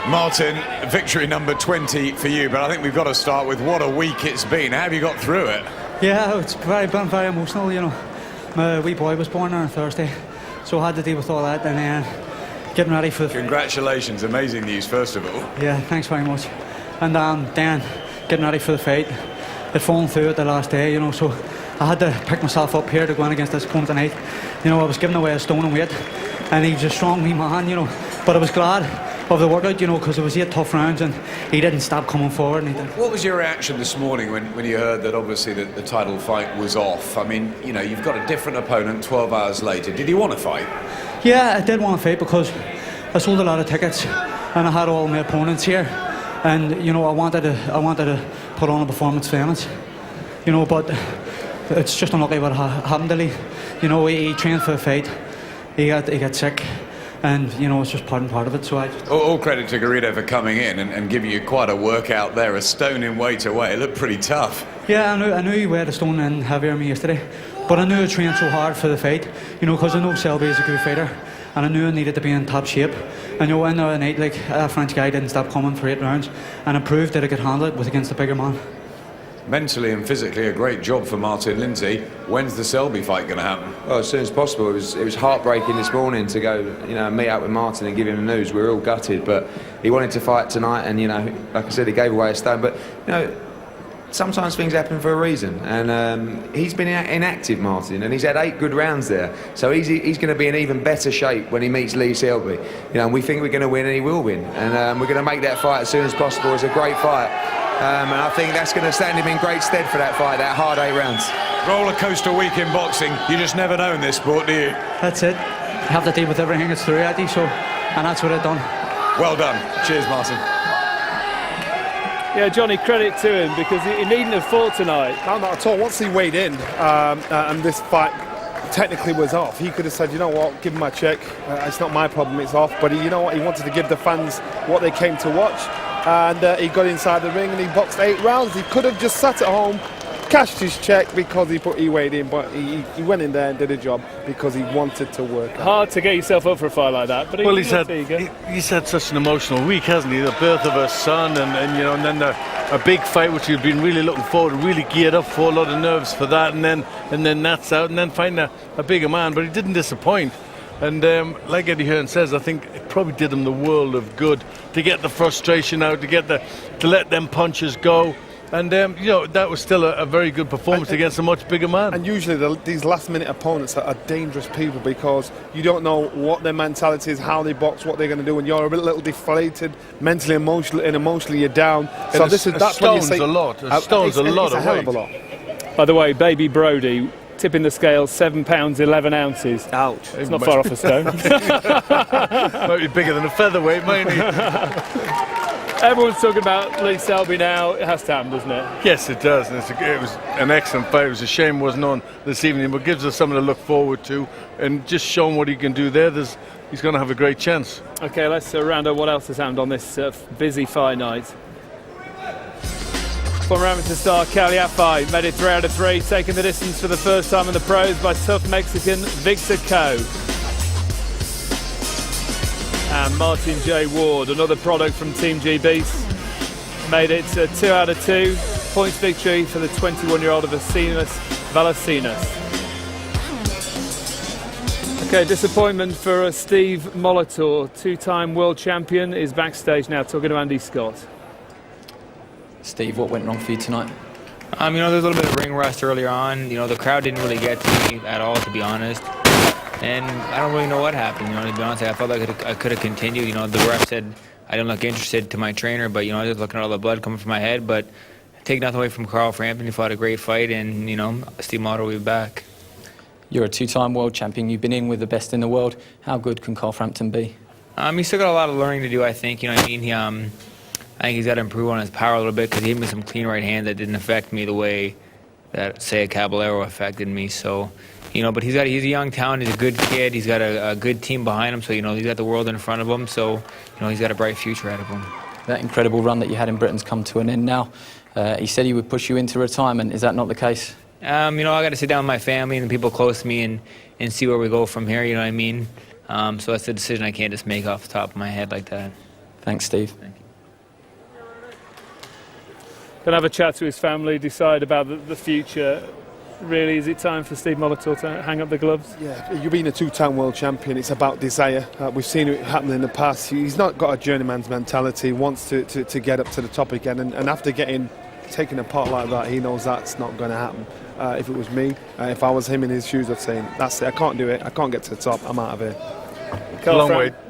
Martin, victory number 20 for you, but I think we've got to start with what a week it's been. How have you got through it? Yeah, it's been very emotional, you know. My wee boy was born on Thursday, so I had to deal with all that, and then getting ready for the... Congratulations, amazing news, first of all. Yeah, thanks very much. And then getting ready for the fight. It fallen through at the last day, you know, so I had to pick myself up here to go in against this opponent tonight. You know, I was giving away a stone in weight, and he was a strong wee man, you know, but I was glad of the workout, you know, because it was 8 tough rounds and he didn't stop coming forward. And what was your reaction this morning when you heard that obviously the title fight was off? I mean, you know, you've got a different opponent 12 hours later. Did you want to fight? Yeah, I did want to fight because I sold a lot of tickets and I had all my opponents here, and you know, I wanted to put on a performance for them, you know, but it's just unlucky what happened to Lee. You know, he trained for a fight, he got sick, and you know, it's just part of it. So all credit to Garrido for coming in and giving you quite a workout there. A stone in weight away. It looked pretty tough. Yeah, I knew he weighed a stone in heavier than me yesterday, but I knew I trained so hard for the fight, you know, because I know Selby is a good fighter, and I knew I needed to be in top shape. And you know, in the night, like, that French guy didn't stop coming for 8 rounds, and I proved that I could handle it with against the bigger man. Mentally and physically, a great job for Martin Lindsay. When's the Selby fight going to happen? Well, as soon as possible. It was heartbreaking this morning to go, you know, meet up with Martin and give him the news. We were all gutted, but he wanted to fight tonight, and you know, like I said, he gave away a stone. But you know, sometimes things happen for a reason, and he's been inactive, Martin, and he's had 8 good rounds there. So he's going to be in even better shape when he meets Lee Selby. You know, and we think we're going to win, and he will win, and we're going to make that fight as soon as possible. It's a great fight. And I think that's going to stand him in great stead for that fight, that hard 8 rounds. Roller coaster week in boxing. You just never know in this sport, do you? That's it. You have to deal with everything that's through, Eddie. So and that's what I've done. Well done. Cheers, Martin. Yeah, Johnny, credit to him because he needn't have fought tonight. No, not at all. Once he weighed in and this fight technically was off, he could have said, you know what, give him my check. It's not my problem, it's off. But you know what, he wanted to give the fans what they came to watch. And he got inside the ring and he boxed 8 rounds. He could have just sat at home, cashed his check because he weighed in, but he went in there and did a job because he wanted to work. Hard to get yourself up for a fight like that, but he's had such an emotional week, hasn't he? The birth of her son, and you know, and then a big fight which he'd been really looking forward to, really geared up for, a lot of nerves for that, and then that's out, and then finding a bigger man, but he didn't disappoint. And like Eddie Hearn says, I think it probably did him the world of good to get the frustration out, to let them punches go. And you know, that was still a very good performance against a much bigger man. And usually these last-minute opponents are dangerous people because you don't know what their mentality is, how they box, what they're going to do, and you're a little deflated mentally, emotionally you're down. So that's when you say a lot. A stone's a lot of weight. A lot. By the way, Baby Brody tipping the scales 7 pounds 11 ounces. Ouch! It's not far off a stone. Might be bigger than a featherweight, mightn't he? Everyone's talking about Lee Selby now. It has to happen, doesn't it? Yes, it does. And it was an excellent fight. It was a shame it wasn't on this evening, but gives us something to look forward to. And just showing what he can do there, he's going to have a great chance. OK, let's round up what else has happened on this busy fight night. Former amateur star Kaliafai made it 3 out of 3, taking the distance for the first time in the pros by tough Mexican Victor Coe. And Martin J. Ward, another product from Team G Beast, made it 2 out of 2. Points victory for the 21-year-old of Valesinas. OK, disappointment for Steve Molitor, 2-time world champion, is backstage now talking to Andy Scott. Steve, what went wrong for you tonight? You know, there's a little bit of ring rust earlier on. You know, the crowd didn't really get to me at all, to be honest. And I don't really know what happened, you know, to be honest. I felt like I could have continued. You know, the ref said I didn't look interested to my trainer, but, you know, I was just looking at all the blood coming from my head. But take nothing away from Carl Frampton. He fought a great fight, and, you know, Steve Molitor will be back. You're a 2-time world champion. You've been in with the best in the world. How good can Carl Frampton be? He's still got a lot of learning to do, I think. You know what I mean? I think he's got to improve on his power a little bit because he hit me some clean right hand that didn't affect me the way that, say, a Caballero affected me. So, you know, but he's a young talent. He's a good kid. He's got a good team behind him. So, you know, he's got the world in front of him. So, you know, he's got a bright future ahead of him. That incredible run that you had in Britain's come to an end now. He said he would push you into retirement. Is that not the case? You know, I got to sit down with my family and the people close to me and see where we go from here. You know what I mean? So that's a decision I can't just make off the top of my head like that. Thanks, Steve. Thank you. Gonna have a chat to his family, decide about the future. Really, is it time for Steve Molitor to hang up the gloves? Yeah, you've been a 2-time world champion. It's about desire. We've seen it happen in the past. He's not got a journeyman's mentality. He wants to get up to the top again. And after getting taken apart like that, he knows that's not going to happen. If it was me, if I was him in his shoes, I'd say, that's it. I can't do it. I can't get to the top. I'm out of here.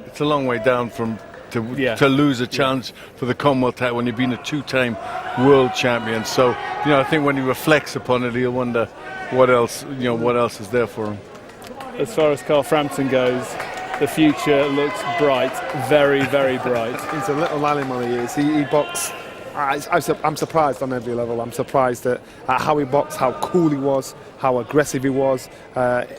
It's a long way down to lose a chance for the Commonwealth title when you've been a 2-time world champion. So, you know, I think when he reflects upon it, he'll wonder what else is there for him. As far as Carl Frampton goes, the future looks bright, very, very bright. He's a little animal, he is. He boxed. I'm surprised on every level. I'm surprised at how he boxed, how cool he was, how aggressive he was.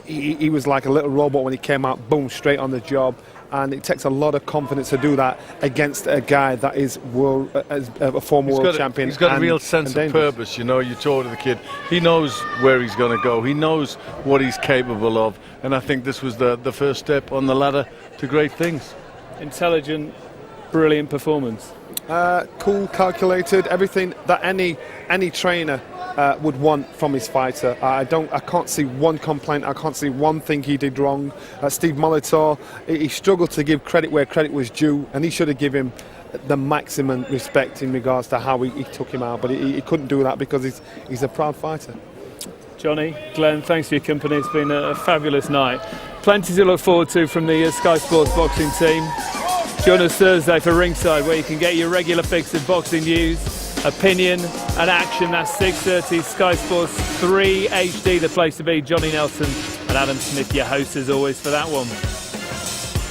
He was like a little robot when he came out, boom, straight on the job. And it takes a lot of confidence to do that against a guy that is a former world champion. He's got a real sense of purpose, you know. You talk to the kid, he knows where he's going to go, he knows what he's capable of, and I think this was the first step on the ladder to great things. Intelligent, brilliant performance. Cool, calculated, everything that any trainer would want from his fighter. I can't see one complaint. I can't see one thing he did wrong. Steve Molitor, he struggled to give credit where credit was due, and he should have given him the maximum respect in regards to how he took him out. But he couldn't do that because he's a proud fighter. Johnny, Glenn, thanks for your company. It's been a fabulous night. Plenty to look forward to from the Sky Sports boxing team. Join us Thursday for Ringside, where you can get your regular fix of boxing news, opinion and action. That's 6:30, Sky Sports 3 HD, the place to be. Johnny Nelson and Adam Smith, your hosts as always for that one.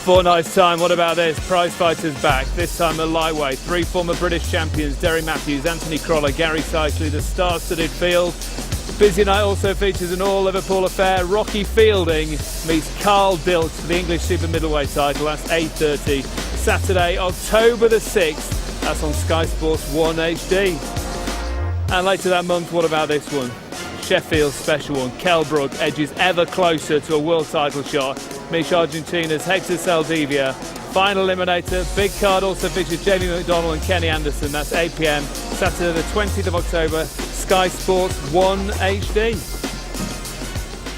Fortnight's time, what about this? Prize fighters back, this time at lightweight. 3 former British champions, Derry Matthews, Anthony Croller, Gary Cycley, the star-studded field. Busy night also features an all-Liverpool affair. Rocky Fielding meets Carl Dilks for the English super middleweight title. That's 8:30. Saturday, October the 6th. That's on Sky Sports 1 HD. And later that month, what about this one? Sheffield's special one. Kell Brook edges ever closer to a world title shot. Meets Argentina's Hector Saldivia. Final eliminator. Big card also features Jamie McDonnell and Kenny Anderson. That's 8 p.m. Saturday the 20th of October. Sky Sports 1 HD.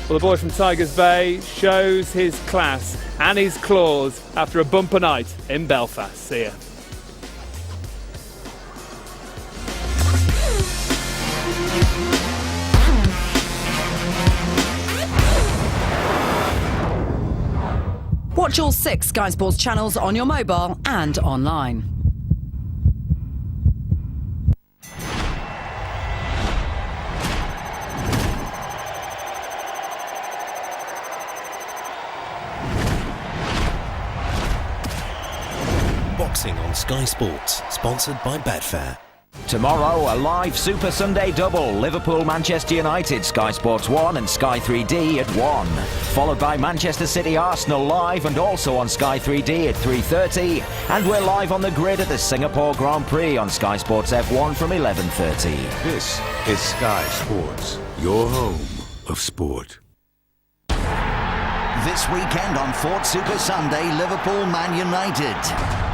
Well, the boy from Tigers Bay shows his class and his claws after a bumper night in Belfast. See ya. Watch all 6 Sky Sports channels on your mobile and online. Boxing on Sky Sports, sponsored by Betfair. Tomorrow, a live Super Sunday double. Liverpool-Manchester United, Sky Sports 1 and Sky 3D at 1. Followed by Manchester City-Arsenal live and also on Sky 3D at 3:30. And we're live on the grid at the Singapore Grand Prix on Sky Sports F1 from 11:30. This is Sky Sports, your home of sport. This weekend on Ford Super Sunday, Liverpool-Man United.